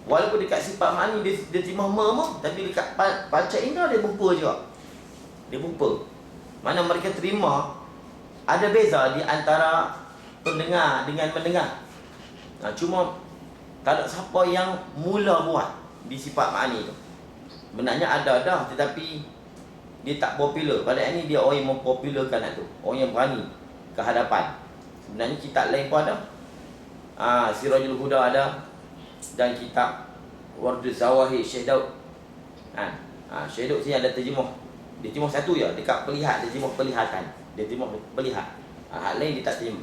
Walaupun dekat sifat makni dia timah tapi dekat Panca Indera dia berupa juga. Dia berupa. Mana mereka terima ada beza di antara pendengar dengan mendengar. Cuma tak ada siapa yang mula buat di sifat makni tu. Benarnya ada dah, tetapi dia tak popular. Pada ini dia orang yang mempopularkan tu, orang yang berani ke hadapan. Sebenarnya kitab lain pun ada. Sirajul Huda ada, dan kitab Wardul Zawahir Syekh Daud. Syekh Daud sini ada terjemah. Dia terjemah satu je, dekat pelihat, dia terjemah pelihatan. Dia terjemah pelihat. Hal lain dia tak terjemah.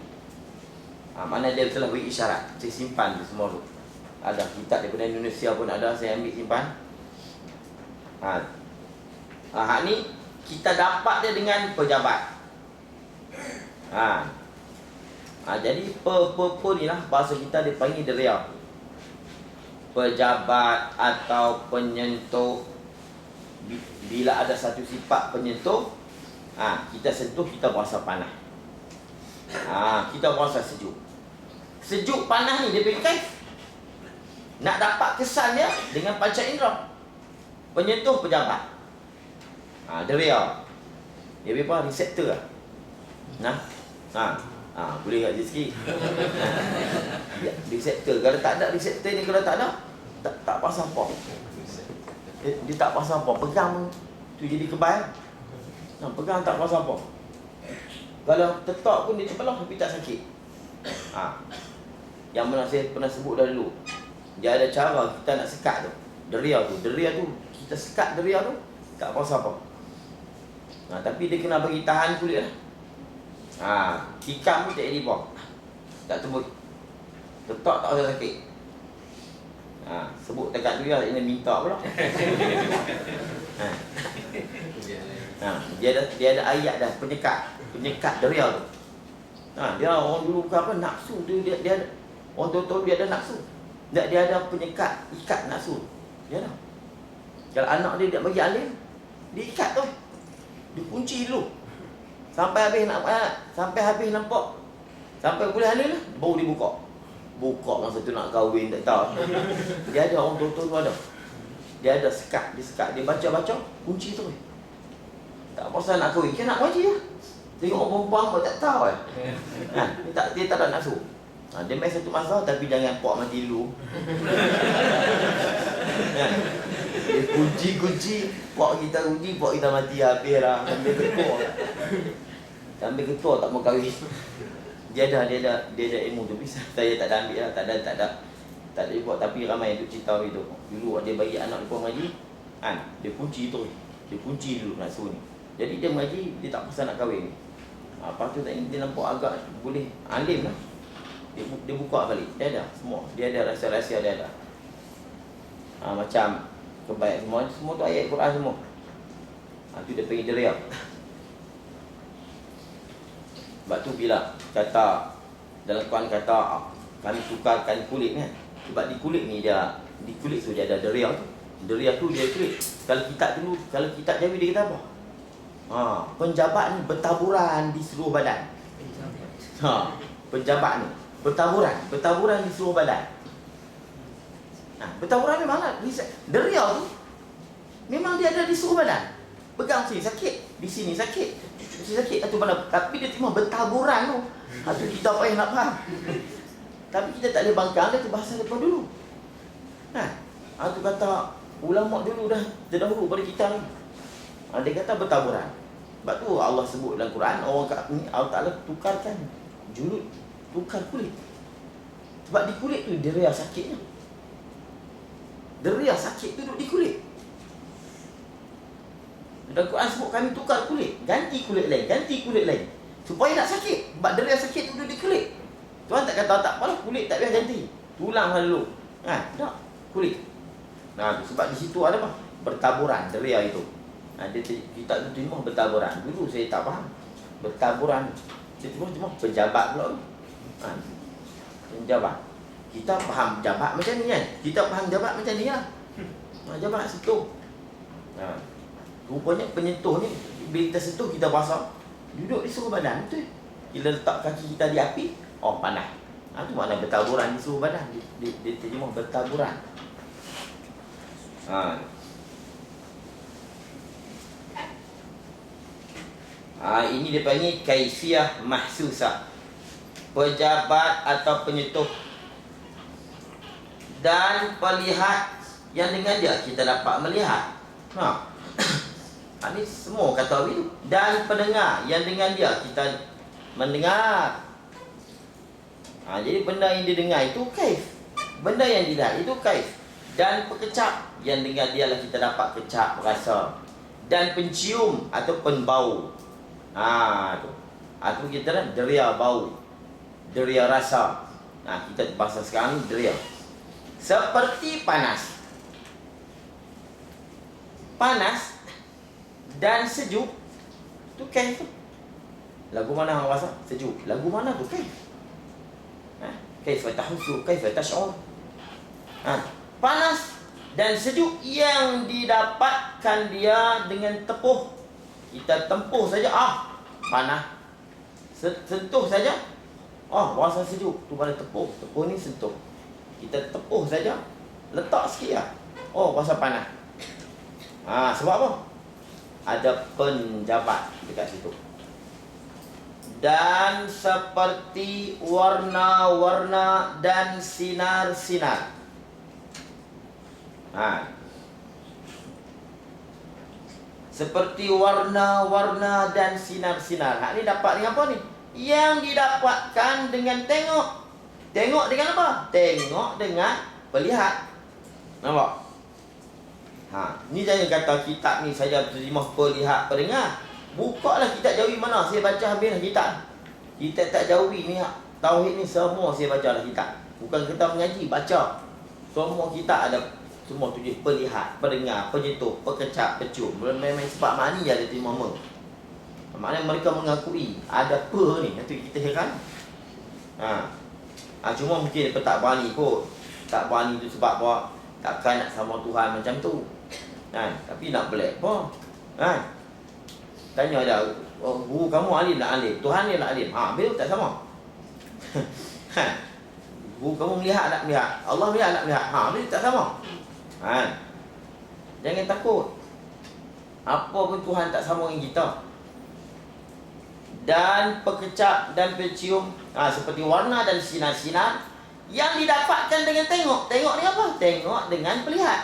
Mana dia telah beri isyarat. Saya simpan semua tu. Ada kitab daripada Indonesia pun ada, saya ambil simpan. Hak ni kita dapat dia dengan pejabat. Jadi per ni lah bahasa kita dipanggil deria. Pejabat atau penyentuh. Bila ada satu sifat penyentuh, kita sentuh, kita berasa panas. Kita berasa sejuk. Sejuk panas ni dia berikan. Nak dapat kesan dia dengan Panca Indera. Penyentuh pejabat. Deria. Dia apa? Reseptor lah. Boleh kat sikit. Reseptor. Kalau tak ada reseptor ni, kalau tak ada, tak pasal apa. Dia tak pasal apa. Pegang tu jadi kebal. Pegang tak pasal apa. Kalau tetak pun dia terbelah tapi tak sakit. Yang mana saya pernah sebut dah dulu. Dia ada cara kita nak sekat tu. Deria tu kita sekat deria tu tak pasal apa. Tapi dia kena bagi tahan kulit lah. Tikam pun tak jadi apa. Tak tembus. Tetak tak rasa sakit. Sebut dekat dia ini minta pula. Dia ada ayat dah penyekat deria tu. Dia orang dulu bukan apa nafsu tu, dia ada orang tua dia ada nafsu. Dia ada penyekat, ikat nafsu. Dia ada. Kalau anak dia bagi alim, dia ikat tu. Dia kunci dulu. Sampai habis nampak. Sampai boleh halal lah, baru dibuka. Buka masa tu nak kahwin tak tahu. Dia ada orang tua tu ada. Dia ada sekat, dia baca-baca, kunci tu. Tak pasal nak kahwin, dia nak wajib lah. Tengok orang perempuan pun tak tahu dia tak ada nafsu. Dia main satu masa tapi jangan puak mati dulu. Dia kunci, puak kita mati habis lah. Sambil ketua tak mau kahwin. Dia ada ilmu tu. Bisa saya tak ada ambil lah, tak ada buat. Tapi ramai duk cerita itu. Dulu dia bagi anak dia mengaji, kan? Dia kunci tu. Dia kunci dulu nak suruh ni. Jadi dia mengaji, dia tak pasal nak kahwin. Lepas tu dia nampak agak boleh alim lah. Dia buka balik. Dia ada semua. Dia ada rahsia-rahsia dia ada. Macam kebaik semua tu ayat Quran semua. Tu dia panggil deria. Sebab tu bila kata dalam Quran kata kami tukarkan kulit kan. Sebab di kulit ni di kulit tu dia ada deria tu. Deria tu dia kulit. Kalau kitab Jawi dia kata apa? Penjabat ni bertaburan di seluruh badan. Penjabat ni bertaburan di seluruh badan. Bertaburan memang lah. Deria tu memang dia ada di seluruh badan. Pegang sini sakit, di sini sakit, sini sakit, atau mana. Tapi dia cuma bertaburan tu. Itu kita payah nak faham. Tapi kita tak boleh bangkang dia tu bahasa depan dulu. Itu kata ulama dulu dah terdahulu pada kita ni. Dia kata bertaburan. Sebab tu Allah sebut dalam Quran, Allah Ta'ala tukarkan julud, tukar kulit. Sebab di kulit tu deria sakitnya. Deria sakit tu duduk di kulit. Dalam Quran sebut kami tukar kulit, ganti kulit lain, supaya tak sakit. Sebab deria sakit tu duduk di kulit. Tuhan tak kata tak apalah, kulit tak payah ganti, tulang lah dulu. Tak, kulit. Sebab di situ ada apa? Bertaburan deria itu. Kita tu terima bertaburan. Dulu saya tak faham bertaburan. Dia cuma pejabat pula. Pejabat. Kita faham jabat macam ni kan. Kita faham jabat macam ni lah. Jabat sentuh. Rupanya penyentuh ni, bila kita sentuh kita basah, duduk di seluruh badan betul. Bila letak kaki kita di api, panas. Itu makna bertaburan di seluruh badan. Dia terjemah bertaburan. Ini dia panggil kaifiyah mahsusah. Pejabat atau penyentuh dan pelihat yang dengan dia kita dapat melihat. Ini semua kata begitu. Dan pendengar yang dengan dia kita mendengar. Jadi benda yang didengar itu kaif, benda yang dilihat itu kaif. Dan pekecap yang dengan dia lah kita dapat kecap rasa. Dan pencium ataupun bau. Itu kita dah deria bau, deria rasa. Kita bahasa sekarang ni deria. Seperti panas dan sejuk tu kaif tu. Lagu mana hang rasa sejuk? Lagu mana tu kaif? Kaif tahussu, kaif tash'ur. Panas dan sejuk yang didapatkan dia dengan tepuh. Kita tempuh saja panas. Sentuh saja rasa sejuk tu pada tepuh. Tepuh ni sentuh. Kita tepuh saja, letak sikit lah, rasa panas. Sebab apa? Ada penjabat dekat situ. Dan seperti warna-warna dan sinar-sinar. Seperti warna-warna dan sinar-sinar. Ini dapat dengan apa ni? Yang didapatkan dengan tengok. Tengok dengan apa? Tengok dengan pelihat. Nampak? Ni jangan kata kitab ni saja terjemah pelihat pendengar. Bukalah kitab Jawi mana saya baca habis kitab. Kita tak Jawi ni, tauhid ni semua saya baca dah kitab. Bukan kita mengaji, baca. Semua kitab ada semua tujuh pelihat, pendengar, penyentuh, pekecap, pecium. Memang sebab makni ada terima me. Maknanya mereka mengakui ada apa ni. Itu kita heran. Cuma mungkin dia tak berani kot. Tak berani tu sebab apa? Takkan nak sama Tuhan macam tu. Tapi nak belak apa? Tanya dia, guru kamu alim nak alim, Tuhan ni nak alim. Bila tak sama. Guru kamu melihat tak melihat, Allah melihat tak melihat. Bila tak sama. Jangan takut. Apa pun Tuhan tak sama dengan kita. Dan pekecap dan pencium, seperti warna dan sinar-sinar yang didapatkan dengan tengok. Tengok ni apa? Tengok dengan pelihat.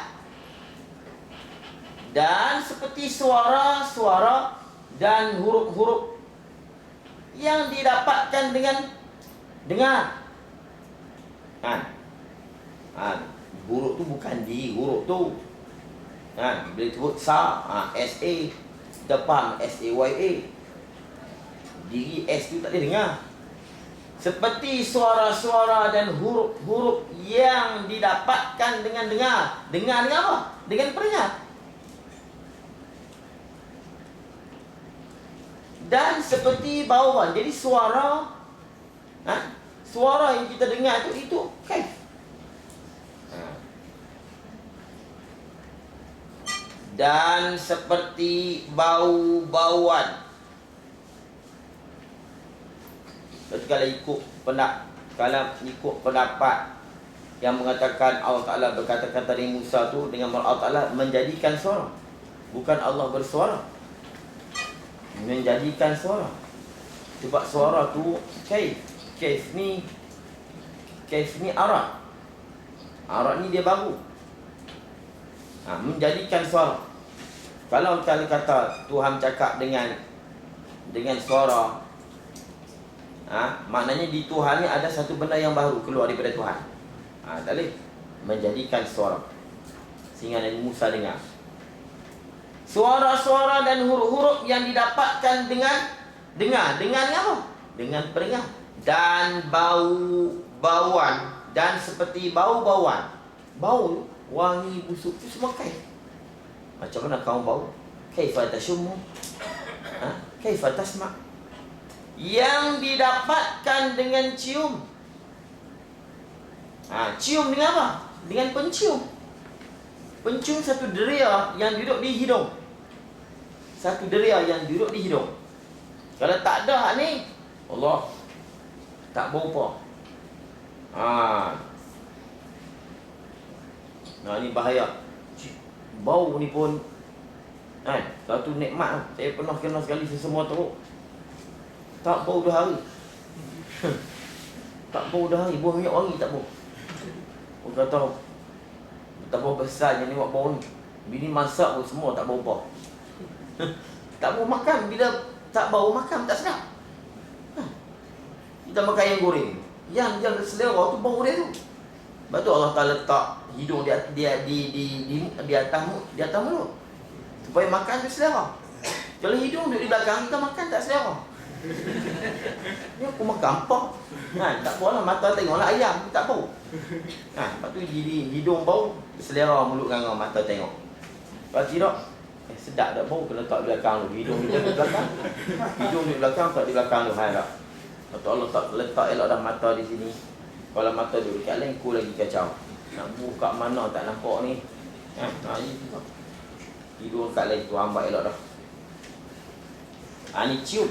Dan seperti suara-suara dan huruf-huruf yang didapatkan dengan Dengar. Kan? Huruf tu bukan di huruf tu. Bila sebut sa, SA, depan SAYA. Diri S tu tak boleh dengar. Seperti suara-suara dan huruf-huruf yang didapatkan dengan dengar. Dengar dengan apa? Dengan peringat. Dan seperti bauan. Jadi suara, suara yang kita dengar itu kaif. Dan seperti bau-bauan. Kalau ikut pendapat yang mengatakan Allah Ta'ala berkata-kata dengan Musa tu, dengan Allah Ta'ala menjadikan suara, bukan Allah bersuara, menjadikan suara. Sebab suara tu kaif ni arat ni dia baru, menjadikan suara. Kalau kita kata Tuhan cakap dengan suara, maknanya di Tuhan ni ada satu benda yang baru keluar daripada Tuhan. Tak boleh menjadikan suara sehingga Nabi Musa dengar. Suara-suara dan huruf-huruf yang didapatkan dengan dengar. Dengan apa? Dengan peringat. Dan bau-bauan. Dan seperti bau-bauan. Bau, wangi, busuk tu semua kaif. Macam mana kamu bau? Kaifa tashummu? Kaifa tasma'? Yang didapatkan dengan cium. Cium dengan apa? Dengan pencium. Pencium satu deria yang duduk di hidung. Satu deria yang duduk di hidung. Kalau tak ada hak ni, Allah, tak bau apa. Ni bahaya. Bau ni pun satu nikmat. Saya pernah kena sekali sesemua teruk. Tak bau 2 hari. Tak bau 2 hari. Buah minyak wangi tak bau. Orang kata betapa besarnya ni buat bau ni. Bini masak pun semua tak bau apa. Tak bau makan. Bila tak bau makan tak sedap. Kita makan yang goreng, yang selera tu bau dia tu. Sebab tu Allah Ta'ala letak hidung dia di atas mulut supaya makan tu selera. Kalau hidung duduk di belakang, kita makan tak selera. Ni aku makan apa? Tak apalah, mata tengoklah ayam, tak bau. Lepas tu hidung bau, selera mulut nganga, mata tengok. Kalau tidak, sedap tak bau, kena letak di belakang tu. Hidung di belakang. Hidung di belakang, tak di belakang tu. Tak. Lepas Allah tak letak elok dah mata di sini. Kalau mata duduk dekat lengku lagi kacau. Nak buka mana tak nampak ni. Hidung kat lengku, hamba elok dah. Ni cium.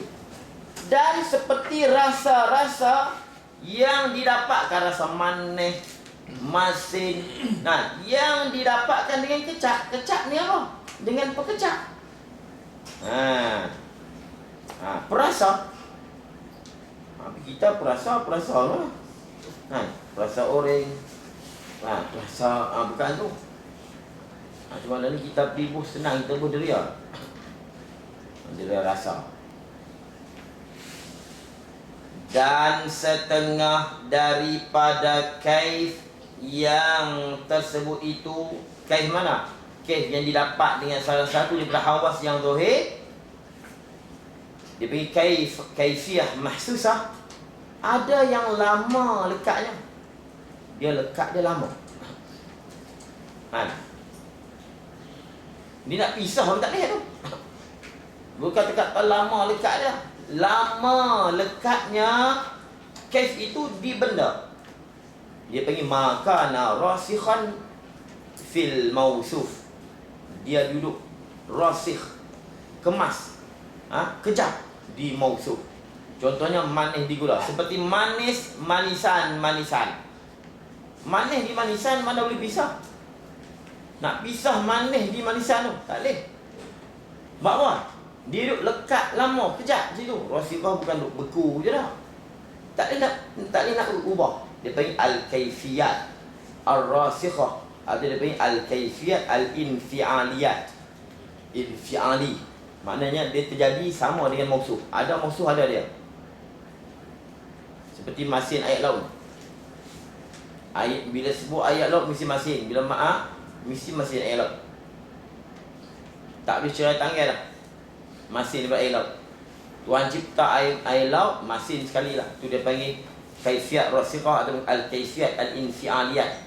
Dan seperti rasa-rasa yang didapatkan, rasa manis, masin, yang didapatkan dengan kecap. Kecap ni apa? Dengan pekecap. Perasa. Kita perasa lah. Perasa orang. Perasa bukan tu. Cuma ni kita pergi senang, kita pun deria. Deria rasa. Dan setengah daripada kaif yang tersebut itu, kaif mana? Kaif yang didapat dengan salah satu daripada hawas yang zahir. Dia panggil kaifiyah mahsusah. Ada yang lama lekatnya. Dia lekat dia lama. Dia nak pisah pun tak boleh tu. Bukan kata lama lekat dia. Lama lekatnya kaif itu di benda. Dia panggil makana rasikhan fil mausuf. Dia duduk rasikh, kemas, kejap di mausuf. Contohnya manis di gula. Seperti manis, manisan. Manis di manisan mana boleh pisah? Nak pisah manis di manisan tu tak boleh. Sebab apa? Dia duduk lekat lama, kejap situ. Rasikah bukan duduk beku je dah. Tak boleh nak ubah. Dia panggil al-kaifiyat ar-rasikhah. Atau dia panggil al-kaifiyat al-infi'aliyat. Infi'ali. Maknanya dia terjadi sama dengan mausuh. Ada mausuh, ada dia. Seperti masin air laut. Bila sebut air laut mesti masin. Bila mesti masin air laut. Tak boleh cerai tangan lah. Masin daripada air laut. Tuhan cipta air laut, masin sekali lah. Itu dia panggil kaifiyat rasiqah atau al-kaifiyat al-infialiyat.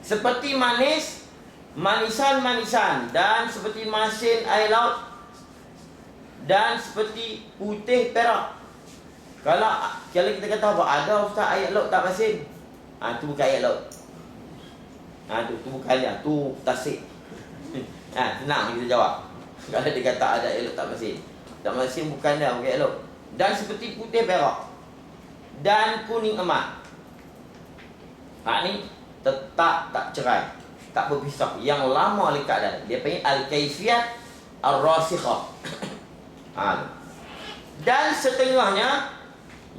Seperti manis, manisan-manisan. Dan seperti masin air laut. Dan seperti putih perak. Kalau kita kata apa? Ada ustaz air laut tak masin? Tu bukan air laut. Tu bukan dia. Tu tasik. Tenang kita jawab. Kalau dia kata ada air laut tak masin. Tak masin bukan dia, bukan air laut. Dan seperti putih perak. Dan kuning emas. Ni tetap tak cerai. Tak berpisah. Yang lama lekat dah. Dia panggil al-kaifiyat ar-rasikhah. Dan setengahnya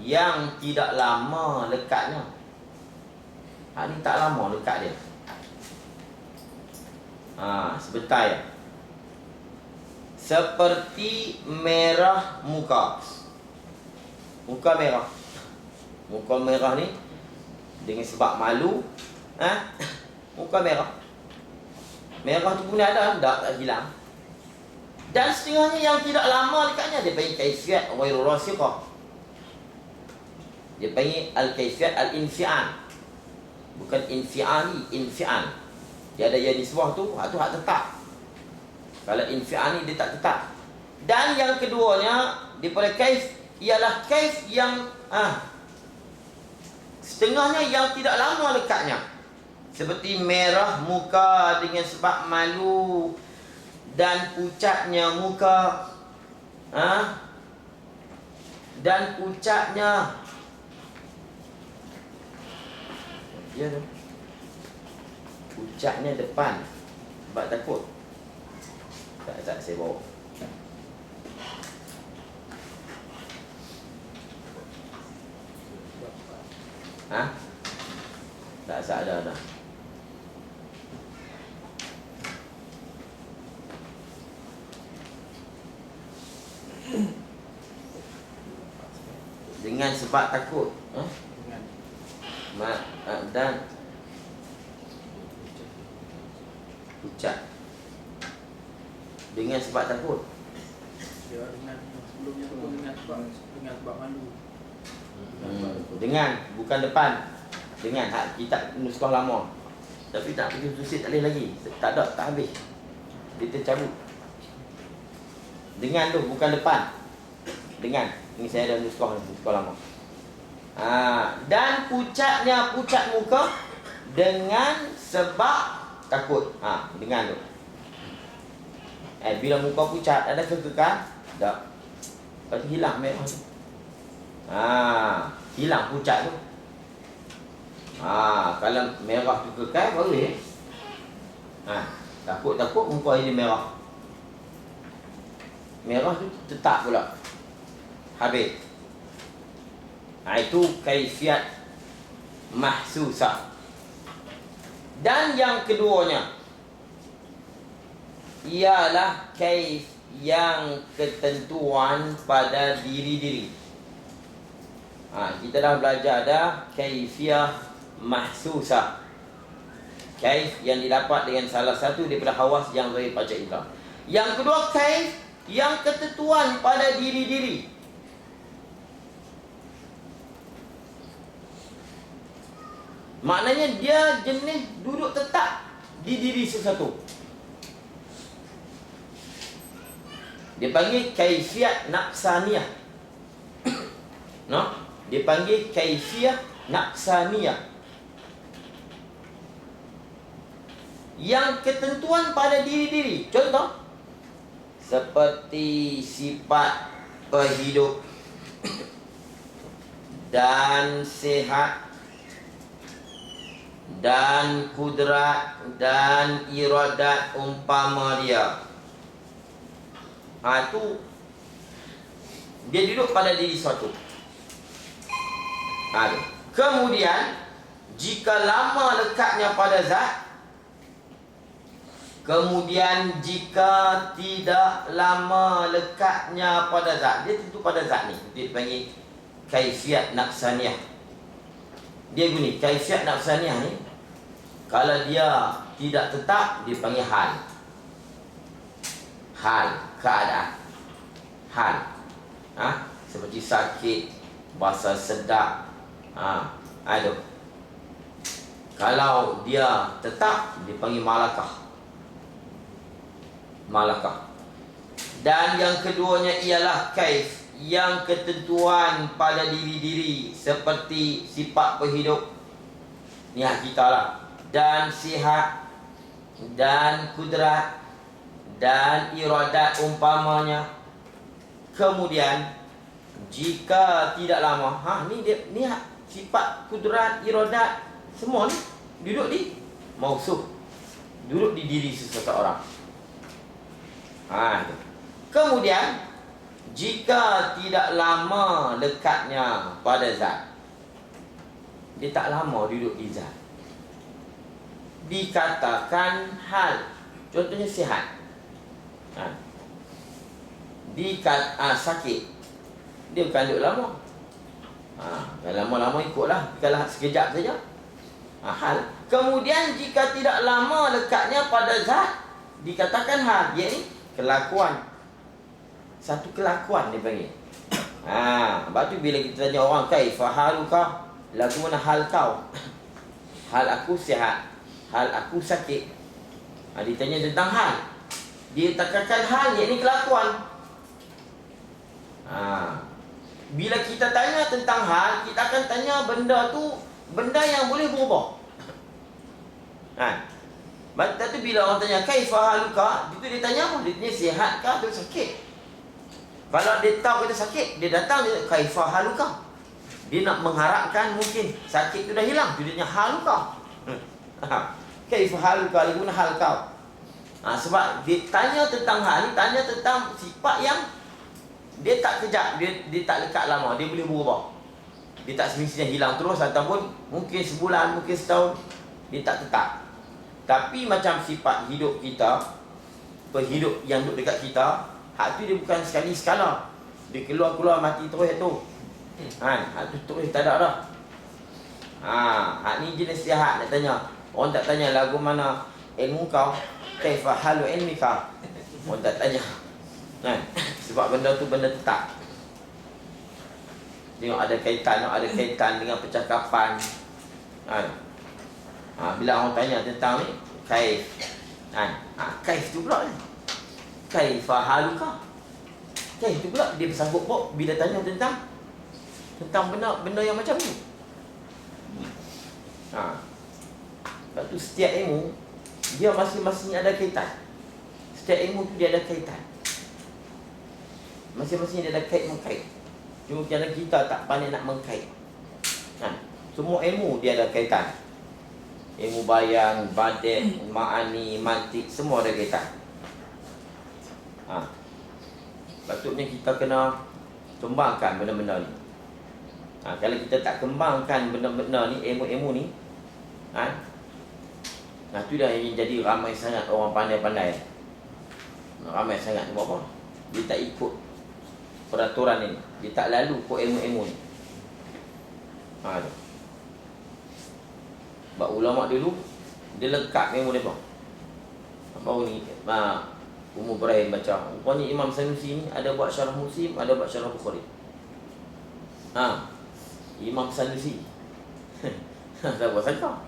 yang tidak lama lekatnya. Ni tak lama lekat dia. Sebentar ya. Seperti merah muka. Muka merah. Muka merah ni dengan sebab malu, muka merah. Merah tu pun ada, tak hilang. Dan setengahnya yang tidak lama lekatnya dia panggil kaifiyat ghairu rasiqah. Dia panggil al-kaifiyat al-infi'al. Bukan infi'ali, infi'al. Dia ada yang di sebuah tu, tu hak tetap. Kalau infi'al ni dia tak tetap. Dan yang keduanya daripada kaif ialah kaif yang setengahnya yang tidak lama lekatnya. Seperti merah muka dengan sebab malu dan pucatnya muka. Dan pucatnya dia tu. Pucatnya depan. Sebab takut. Tak saya bawa. Tak ada dah. Dengan sebab takut. Dan pucat. Dengan sebab takut. Dia dengan sebelumnya tu dengan sebab malu. Dengan bukan depan. Dengan kitab nuskah lama. Tapi tak pergi tulis tak boleh lagi. Tak ada, tak habis. Dia tercabut. Dengan tu bukan depan. Dengan. Ini saya ada nuskah lama. Dan pucat muka dengan sebab takut. Dengan tu. Bila muka pucat ada kekekal? Tak. Lepas tu hilang merah tu. Hilang pucat tu. Kalau merah tu kekal baru takut muka ini merah. Merah tu tetap pula. Habis. Itu kaifiyat mahsusah. Dan yang keduanya ialah kaif yang ketentuan pada diri-diri. Kita dah belajar dah kaifiyah mahsusah. Kaif yang didapat dengan salah satu daripada hawas yang zahir pada indra. Yang kedua kaif yang ketentuan pada diri-diri. Maknanya dia jenis duduk tetap di diri sesuatu. Dia panggil kaifiyat naqsaniyah. Dia panggil kaifiyah naqsaniyah. Yang ketentuan pada diri-diri. Contoh seperti sifat berhidup dan sihat dan kudrat dan iradat umpama dia. Itu dia duduk pada diri suatu. Kemudian jika lama lekatnya pada zat, kemudian jika tidak lama lekatnya pada zat, dia tentu pada zat ni. Dia panggil kaifiat nafsaniyah. Dia gini, kaifiat nafsaniyah ni kalau dia tidak tetap dipanggil hal. Hal, keadaan. Hal. Seperti sakit, bahasa sedap. Aduh. Kalau dia tetap dipanggil malakah. Malakah. Dan yang keduanya ialah kaif, yang ketentuan pada diri-diri seperti sifat berhidup, ni hak kita lah, dan sihat, dan kudrat, dan iradat umpamanya. Kemudian jika tidak lama, ni hak sifat, kudrat, iradat semua ni duduk di mausuf, duduk di diri seseorang. Kemudian jika tidak lama lekatnya pada zat, dia tak lama duduk di zat, dikatakan hal. Contohnya sihat, sakit, dia bukan duduk lama. Kalau lama-lama ikutlah, kalau sekejap saja, hal. Kemudian jika tidak lama lekatnya pada zat, dikatakan hal, iaitu kelakuan. Satu kelakuan dia panggil. Sebab tu bila kita tanya orang, kaifa haluka, lagu mana hal kau? Hal aku sihat, hal aku sakit. Ditanya tentang hal, dia katakan hal, iaitu kelakuan. Bila kita tanya tentang hal, kita akan tanya benda tu, benda yang boleh berubah. Lepas tu bila orang tanya kaifa haluka, itu dia tanya apa? Dia tanya sihat ke atau sakit? Kalau dia tahu kita sakit, dia datang, dia kaifa haluka. Dia nak mengharapkan mungkin sakit tu dah hilang, dia tanya haluka. Kaifa haluka, lagu mana hal kau? Sebab dia tanya tentang hal ni, tanya tentang sifat yang dia tak kejap, dia tak lekat lama, dia boleh berubah. Dia tak semestinya hilang terus, ataupun mungkin sebulan, mungkin setahun, dia tak tetap. Tapi macam sifat hidup kita, perhidup yang duduk dekat kita, hak tu dia bukan sekali sekala. Dia keluar-keluar mati terus tu. Hak tu terus tak ada dah. Hak ni jenis sihat nak tanya. Orang tak tanya lagu mana ilmu kau, kaifa halu ilmika. Orang tak tanya. Sebab benda tu benda tetap. Tengok ada kaitan dengan percakapan. Bila orang tanya tentang ni, kaif. Kaif tu pula ni. Kaifa haluka. Kaif tu pula dia bersangkut bila tanya tentang benda yang macam ni. Sebab tu setiap ilmu dia masing-masing ada kaitan. Setiap ilmu tu dia ada kaitan. Masing-masing dia ada kait-mengkait. Cuma kerana kita tak pandai nak mengkait. Semua ilmu dia ada kaitan. Ilmu bayan, badek, ma'ani, mantik, semua ada kaitan. Patutnya kita kena kembangkan benda-benda ni. Kalau kita tak kembangkan benda-benda ni, ilmu-ilmu ni, tu dah yang jadi ramai sangat orang pandai-pandai. Ramai sangat. Sebab apa? Dia tak ikut peraturan ni, dia tak lalu ikut ilmu-ilmu ni. Sebab ulama dulu dia lengkap ilmu mereka. Baru ni Umur Ibrahim baca. Rupanya Imam Sanusi ni ada buat syarah Muslim, ada buat syarah Bukhari. Imam Sanusi. Tak buat sangka.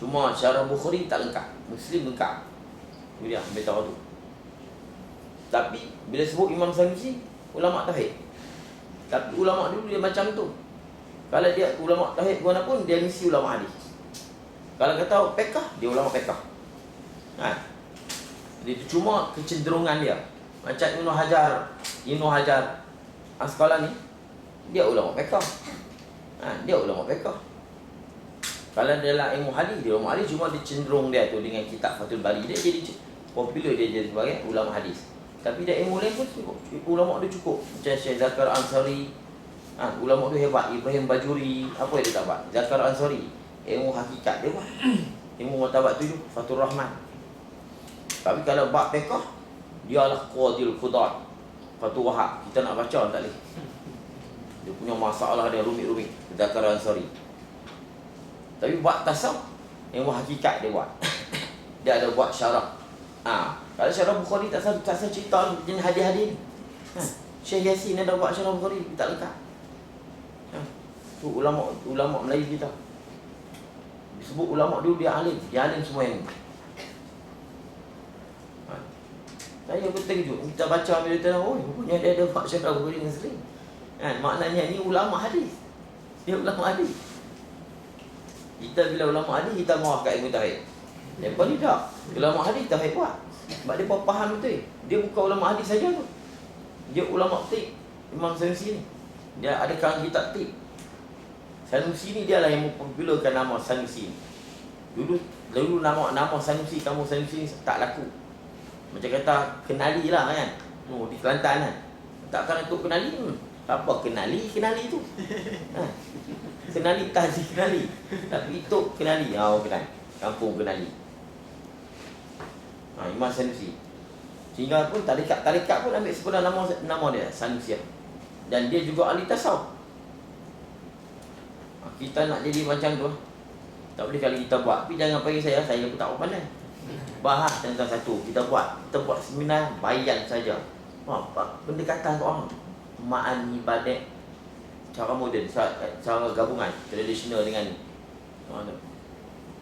Cuma syarah Bukhari tak lengkap, Muslim lengkap. Itu dia ambil tahu tu. Tapi bila sebut Imam Sanusi, ulama tauhid. Tapi ulama dulu dia macam tu. Kalau dia ulama tauhid mana pun, dia mesti ulama hadis. Kalau kata fiqh, dia ulama fiqh. Itu cuma kecenderungan dia. Macam Ibnu Hajar Asqalani, dia ulama fiqh. Dia ulama fiqh. Kalau dalam ilmu hadis, dia ulama hadis, cuma dia cenderung dia tu dengan kitab Fathul Bari, dia jadi popular, dia jadi sebagai ulama hadis. Tapi dah ilmu lain pun cukup. Ulama dia cukup. Macam Syekh Zakar Ansari, ulama tu hebat. Ibrahim Bajuri, apa dia tak buat? Zakar Ansari, ilmu hakikat dia buat. Ilmu martabat 7, Fathur Rahman. Tapi kalau bab fiqh, dia lah Qadil Qudat, Fathur Wahab. Kita nak baca tak boleh. Dia punya masalah dia rumit-rumit. Zakar Ansari. Tapi buat tasawuf, yang hakikat dia buat. Dia ada buat syarah. Kalau syarah Bukhari tak saya cerita jenis hadis-hadis ni. Syekh Yasin ada buat syarah Bukhari, tak lengkap. Tu ulama Melayu kita. Disebut ulama dulu dia alim semua yang. Saya pun terkejut. Kita baca ambil dia tahu, rupanya dia ada buat syarah Bukhari dengan sering. Maknanya ni ulama hadis. Dia ulama hadis. Kita bila ulama hadis kita marah kat ilmu tarikh. Mereka tidak. Ulama hadis tak buat. Sebab dia faham betul. Dia bukan ulama hadis saja tu. Dia ulama fiqh. Imam Sanusi ni. Dia ada kalangan kitab fiqh. Sanusi ni dialah yang mempopularkan nama Sanusi. Dulu nama Sanusi, kamu Sanusi ni tak laku. Macam kata kenali lah kan. Di Kelantan kan. Takkan untuk kenali. Apa kenali tu. Kenali tak kenali. Tapi itu kenali. Kenali. Kampung kenali. Imam Sanusi. Sehingga pun tarikat pun ambil sebenar nama dia Sanusi. Dan dia juga ahli tasawuf. Kita nak jadi macam tu. Tak boleh kalau kita buat. Tapi jangan panggil saya pun tak pandai. Bahas tentang satu, kita buat seminar bayan saja. Pendekatan tu orang. Ma'ani ibadat cara moden, cara gabungan tradisional dengan ni.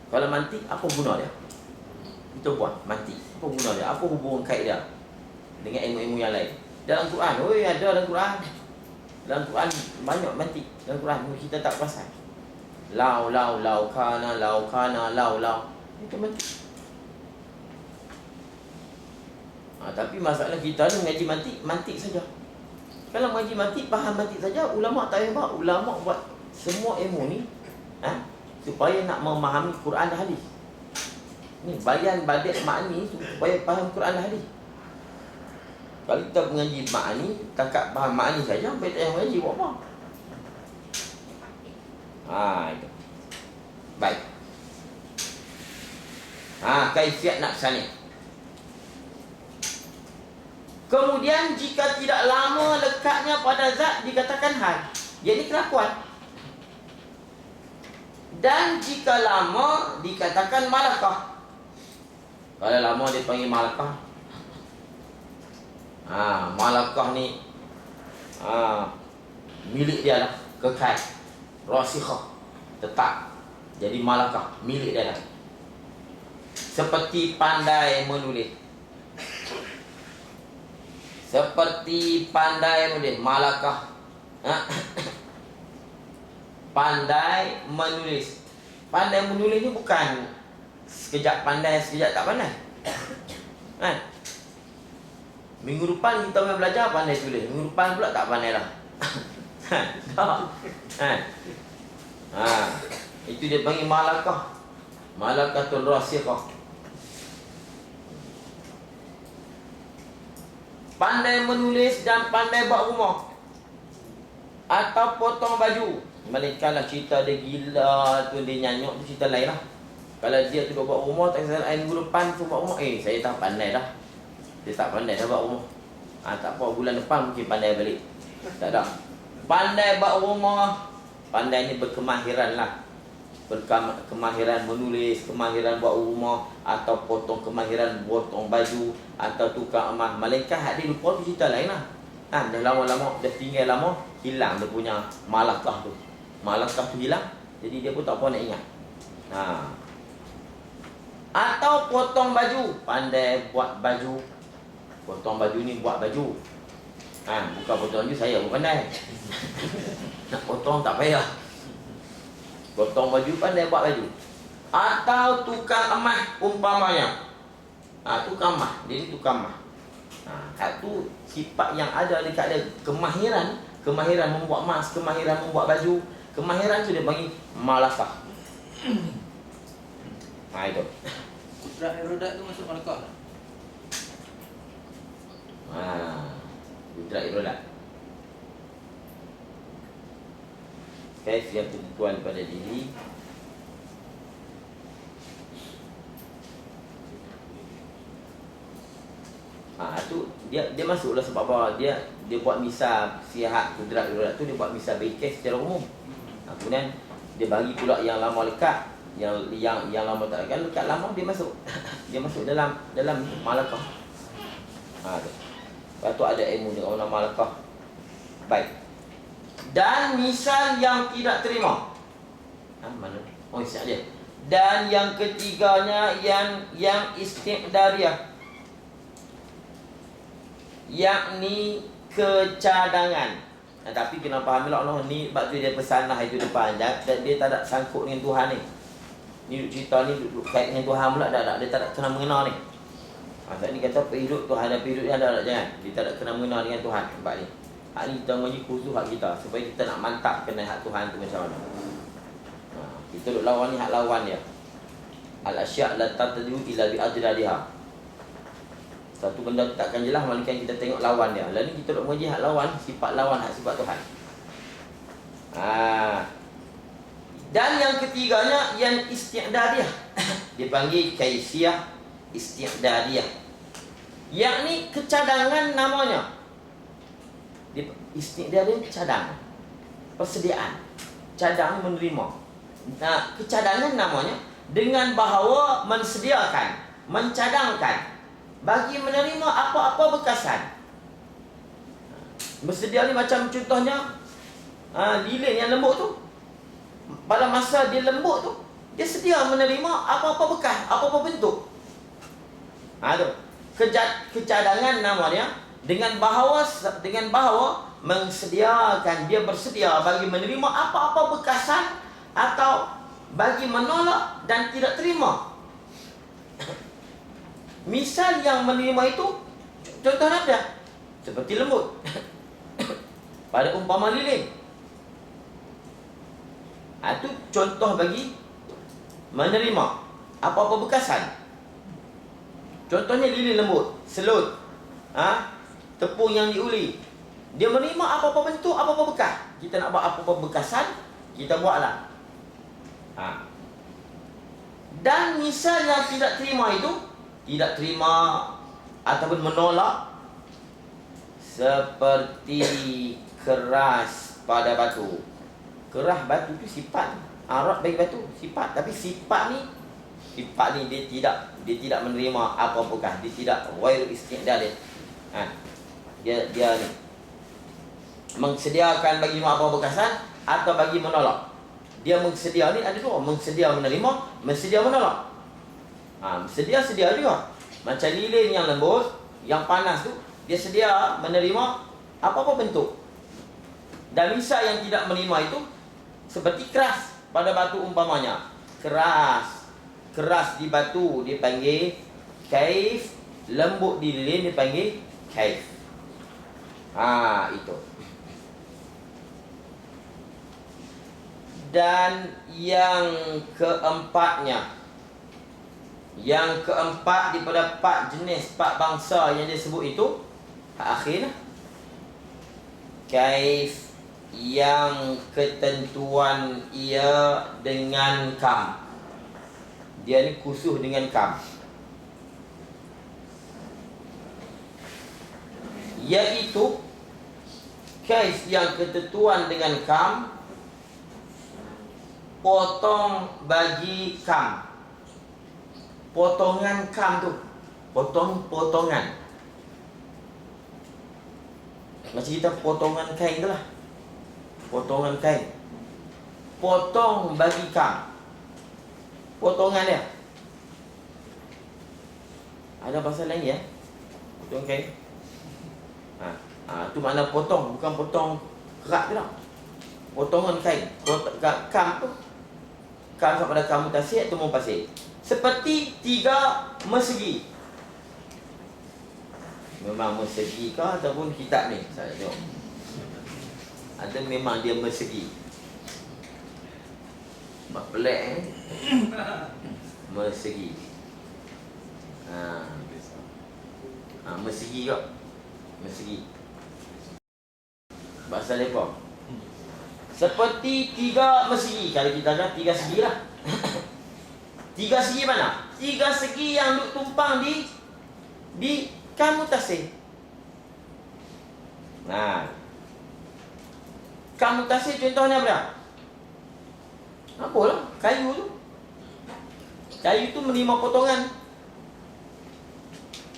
Kalau mantik, apa guna dia? Kita buat mantik. Apa guna dia? Apa hubungan kait dia dengan ilmu-ilmu yang lain? Dalam Quran, ada dalam Quran. Dalam Quran banyak mantik. Dalam Quran kita tak perasan. Lau kana. Itu mantik. Tapi masalah kita ni mengaji mantik saja. Kalau mengaji mantik, faham mantik saja, ulama tak payah buat. Ulama buat semua ilmu ni supaya nak memahami Quran dan hadis. Ni bayan badat makni supaya faham Quran dan hadis. Kalau kita mengaji makni, takat faham makni saja, tak payah mengaji buat apa. Itu. Baik. Kaifiat nak sani. Kemudian jika tidak lama lekatnya pada zat dikatakan hal. Jadi kelakuan. Dan jika lama dikatakan malakah. Kalau lama dia panggil malakah. Malakah ni milik dia lah, kekal, rasikhah, tetap. Jadi malakah milik dia lah. Seperti pandai menulis. Seperti pandai menulis, malakah. Pandai menulis. Pandai menulis ni bukan sekejap pandai, sekejap tak pandai. Minggu depan kita boleh belajar pandai tulis. Minggu depan pula tak pandai lah. Itu dia panggil malakah. Malakatul rasikhah. Pandai menulis dan pandai buat rumah atau potong baju. Malaikat cerita dia gila tu, dia nyanyuk tu cerita lain lah. Kalau dia tu buat rumah, tak salah minggu depan tu buat rumah, saya tak pandai dah. Dia tak pandai dah buat rumah. Tak apa, bulan depan mungkin pandai balik. Tak ada. Pandai buat rumah, pandai ni berkemahiran lah. Kemahiran menulis, kemahiran buat rumah, atau kemahiran potong baju, atau tukang emas. Malaikat dia lupa tu cerita lain lah. Dah lama-lama, dah tinggal lama, hilang dia punya malakah tu. Malakah tu hilang, jadi dia pun tak apa nak ingat. Atau potong baju, pandai buat baju. Potong baju ni buat baju. Bukan potong baju, saya pun pandai. Nak potong tak payah. Potong baju, pandai buat baju. Atau tukang emas umpamanya. Tukang emas, dia ni tukang emas. Itu sifat yang ada dekat dia. Kemahiran membuat emas, kemahiran membuat baju. Kemahiran tu dia panggil malakah. Itu. Kudrat irodat tu masuk malakah. Kudrat irodat. Kaifiat ketentuan pada diri. Tu dia masuklah sebab apa? Dia buat misal sihat kudrat tu dia buat misal baikai secara umum. Kemudian dia bagi pula yang lama lekat, yang lama tak lekat lama dia masuk. Dia masuk dalam malakah. Tu. Lepas tu ada ilmu dengan orang malakah. Baik. Dan misal yang tidak terima. Mana? Oh, siap dia. Dan yang ketiganya yang istiqdariah, yakni kecadangan. Tapi kena faham lah Allah ni sebab tu dia pesanah itu depan dia tak ada sangkut dengan Tuhan ni. Ni cerita ni kait dengan Tuhan pula dah dia tak ada kena mengena ni. Maksud ni kata hidup Tuhan dan hidup dia ada jangan. Dia tak ada kena mengena dengan Tuhan sebab ni. Hak ni kita menguji khusus hak kita supaya kita nak mantap kena hak Tuhan tu macam mana. Kita duk lawan ni hak lawan dia. Al-asya' la tatadu illa bi adradiha. Satu benda takkan jelas melainkan kita tengok lawan dia. Lalu ni kita duk menguji hak lawan, sifat lawan hak sifat Tuhan. Dan yang ketiganya yang isti'dadiyah. Dipanggil kaifiyah isti'dadiyah. Yakni kecadangan namanya. Isti'dadiyah cadang. Persediaan. Cadang menerima. Kecadangan namanya dengan bahawa mensediakan, mencadangkan bagi menerima apa-apa bekasan. Bersedia ni macam contohnya lilin yang lembut tu. Pada masa dia lembut tu, dia sedia menerima apa-apa bekas, apa-apa bentuk. Tu. Kecadangan namanya dengan bahawa mengsediakan, dia bersedia bagi menerima apa-apa bekasan atau bagi menolak dan tidak terima. Misal yang menerima itu contoh ada seperti lembut. Pada umpama lilin. Itu contoh bagi menerima apa-apa bekasan. Contohnya lilin lembut, selut, tepung yang diuli. Dia menerima apa-apa bentuk, apa-apa bekas. Kita nak buat apa-apa bekasan, kita buatlah. Dan misal yang tidak terima itu, tidak terima ataupun menolak, seperti keras pada batu. Keras batu itu sifat. Arat bagi batu sifat, tapi sifat ni dia tidak menerima apa-apa bekas. Dia tidak wairu istiqdal dia. Dia ni mengsediakan bagi apa bekasan atau bagi menolak. Dia mengsedia ni ada dua, mengsedia menerima, mengsedia menolak. Sedia juga. Macam lilin yang lembut, yang panas tu, dia sedia menerima apa-apa bentuk. Dan misal yang tidak menerima itu seperti keras pada batu umpamanya. Keras di batu dipanggil kaif, lembut di lilin dipanggil kaif. Itu. Dan yang keempatnya, yang keempat daripada 4 jenis, 4 bangsa yang disebut itu, akhirnya kaif yang ketentuan ia dengan kam. Dia ni khusus dengan kam. Iaitu kaif yang ketentuan dengan kam, potong bagi kam. Potongan kam tu, potongan. Macam kita potongan kain tu lah. Potongan kain. Potong bagi kam. Potongan dia. Ada bahasa lain ya? Potong kain. Tu makna potong, bukan potong kerak tu lah. Potongan kain. Kam tu, kam sama ada kam tasik atau mumpasik. Seperti 3 mesegi. Memang mesegi ke ataupun kitab ni? Saya tengok. Ada memang dia mesegi. Sebab pelik Mesegi. Mesegi ke? Mesegi. Bahasa lepa. Seperti 3 mesegi. Kalau kita ada 3 segi lah. 3 segi mana? 3 segi yang duk tumpang di Kam mutasil. Nah, kam mutasil contohnya apa? Apalah, kayu tu. Kayu tu menerima potongan.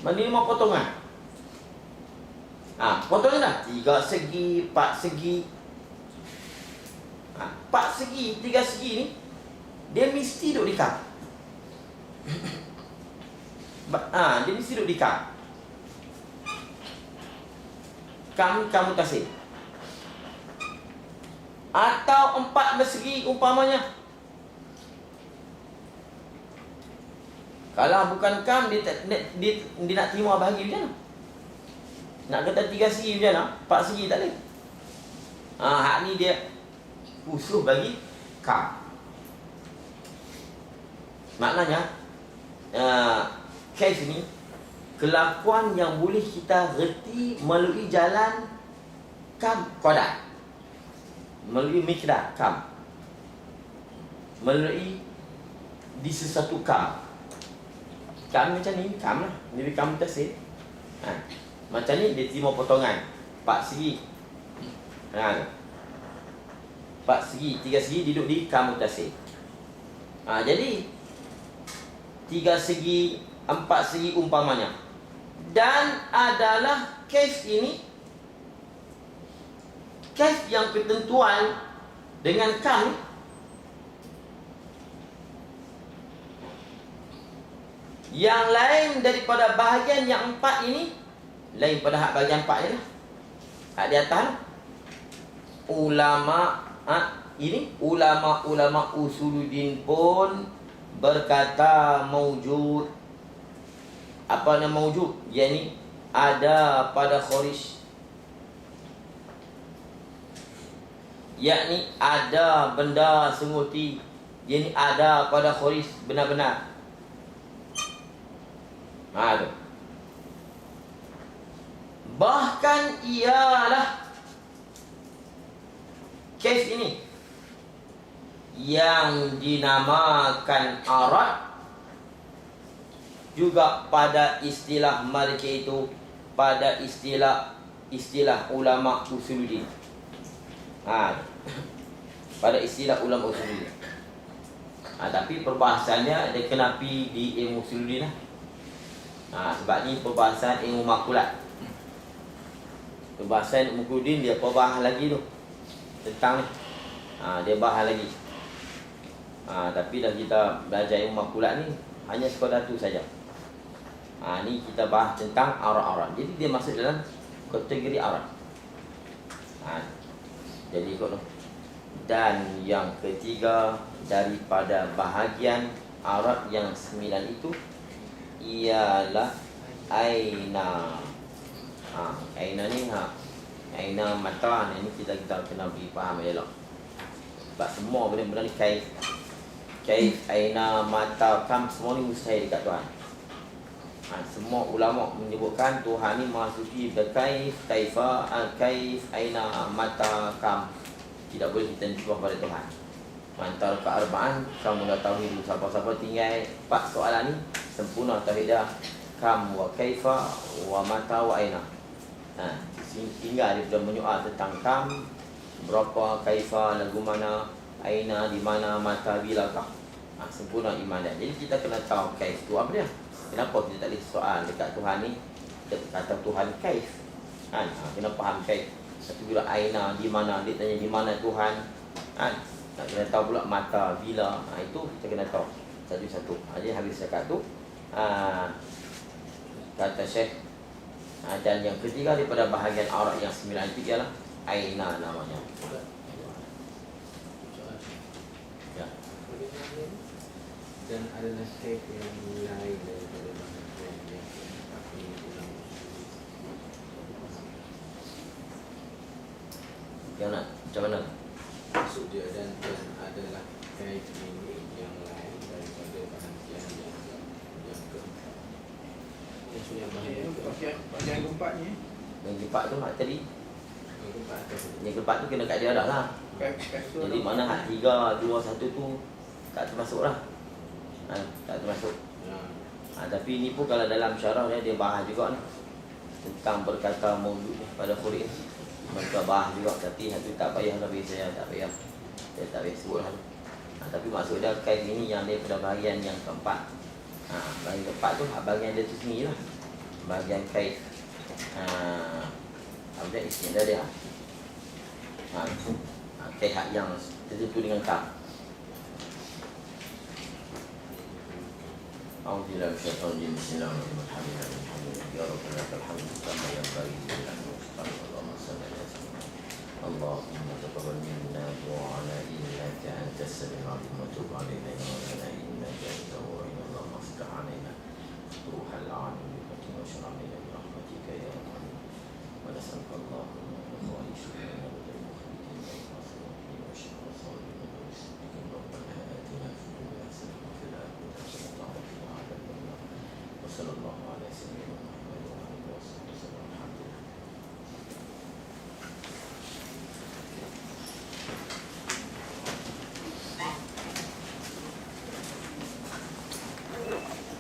Menerima potongan. Potongan dah 3 segi, 4 segi. 4 segi, 3 segi ni dia mesti duduk di kam. Dia mesti duduk di kam. Kam mutasil. Atau 4 bersegi umpamanya. Kalau bukan kam, dia nak terima bahagi macam mana? Nak kata 3 segi macam mana? 4 segi tak boleh. Hak ni dia usul bagi kam. Maknanya case ni kelakuan yang boleh kita reti melalui jalan kam qadar, melalui miqdar kam, melalui di sesuatu kam. Kam macam ni, kam lah. Jadi kam mutasil. Macam ni dia terima potongan 4 segi. 4 segi, 3 segi duduk di kam mutasil. Jadi 3 segi, 4 segi umpamanya. Dan adalah kes ini kes yang ketentuan dengan kam yang lain daripada bahagian yang 4 ini, lain pada hak bahagian 4 ni lah. Hak di atas lah. Ulama ini ulama usuluddin pun berkata maujud. Apa nama maujud? Yakni ada pada khawarij. Yakni ada benda semuti. Yakni ada pada khawarij benar-benar. Tu. Bahkan ialah kes ini yang dinamakan arad juga pada istilah mereka itu, pada istilah ulama usuluddin. Pada istilah ulama usuluddin. Tapi perbahasannya dia kena pergi di ilmu usuluddin lah. Sebab ni perbahasan ilmu makulat. Perbahasan ilmu usuluddin dia perbahas lagi tu tentang ni. Dia bahas lagi. Tapi dah kita belajar ilmu makulat ni hanya sekadar tu saja. Ni kita bahas tentang arad-arad. Jadi dia masuk dalam kategori arad. Jadi ikut tu. Dan yang ketiga daripada bahagian arad yang 9 itu ialah aina. Aina ni aina mata ni kita kena beri faham elok. Sebab semua benda-benda ni kaif, aina, mata, kam, semua ni mustahil dekat Tuhan. Semua ulama menyebutkan Tuhan ni maha suci berkaif, kaifa, kaif, aina, mata, kam. Tidak boleh kita nisbah pada Tuhan. Antara kearbaan, kamu dah tauhid. Siapa-siapa tinggal 4 soalan ni sempurna tauhid dah. Kam wa kaifa wa mata wa aina. Tinggal dia sudah menyoal tentang kam, berapa, kaifa, lagu mana, aina, di mana, mata, bilakah. Sempurna iman dia. Jadi kita kena tahu kaif tu apa dia. Kenapa kita tak boleh soal dekat Tuhan ni? Kita kata Tuhan kaif. Kena faham kaif. Satu bila aina, di mana, dia tanya di mana Tuhan. Nak kena tahu pula mata, bila. Itu kita kena tahu satu-satu. Jadi habis cakap tu, kata Syekh, dan yang ketiga daripada bahagian arad yang 9 itu ialah aina namanya. Ya. Dan adalah syekh yang lain daripada bahagian yang tapi dalam yang nak macam mana? maksud dia dan adalah syekh ini yang lain daripada bahagian yang keempat. Yang bahagian keempat ni. Yang keempat tu hak tadi. Yang keempat atas. Yang keempat tu kena kat dia dah lah. Jadi mana hak 3, 2, 1 tu tak termasuk lah. Tak termasuk. Tapi ni pun kalau dalam syarah dia bahas juga ni. tentang berkata maulud ni pada Quran. Mertabah juga, tapi itu tak payah, tapi saya tak payah sebut lah. Tapi maksud dia kain ini yang dia pada bahagian yang keempat. Bahagian keempat tu bahagian dia tu sendiri lah. Bahagian kain apa dia istilah dia. Kain hak yang tertentu dengan kaf. Alhamdulillah, syaitanir bismillahirrahmanirrahim. Ya Rabbana lakal hamdu kama yanbaghi li Allahumma salli ala sayyidina Allahumma taqabbal minna du'ana innaka antas samiul alim wa tub alaina innaka antal tawwabur rahim. Allahumma iftah alaina ruhal alamin wa shrah lana bi rahmatika ya arham. Wa nas'aluka Allahumma wa shukran صلى الله على سيدنا محمد وعلى اله وصحبه وسلم.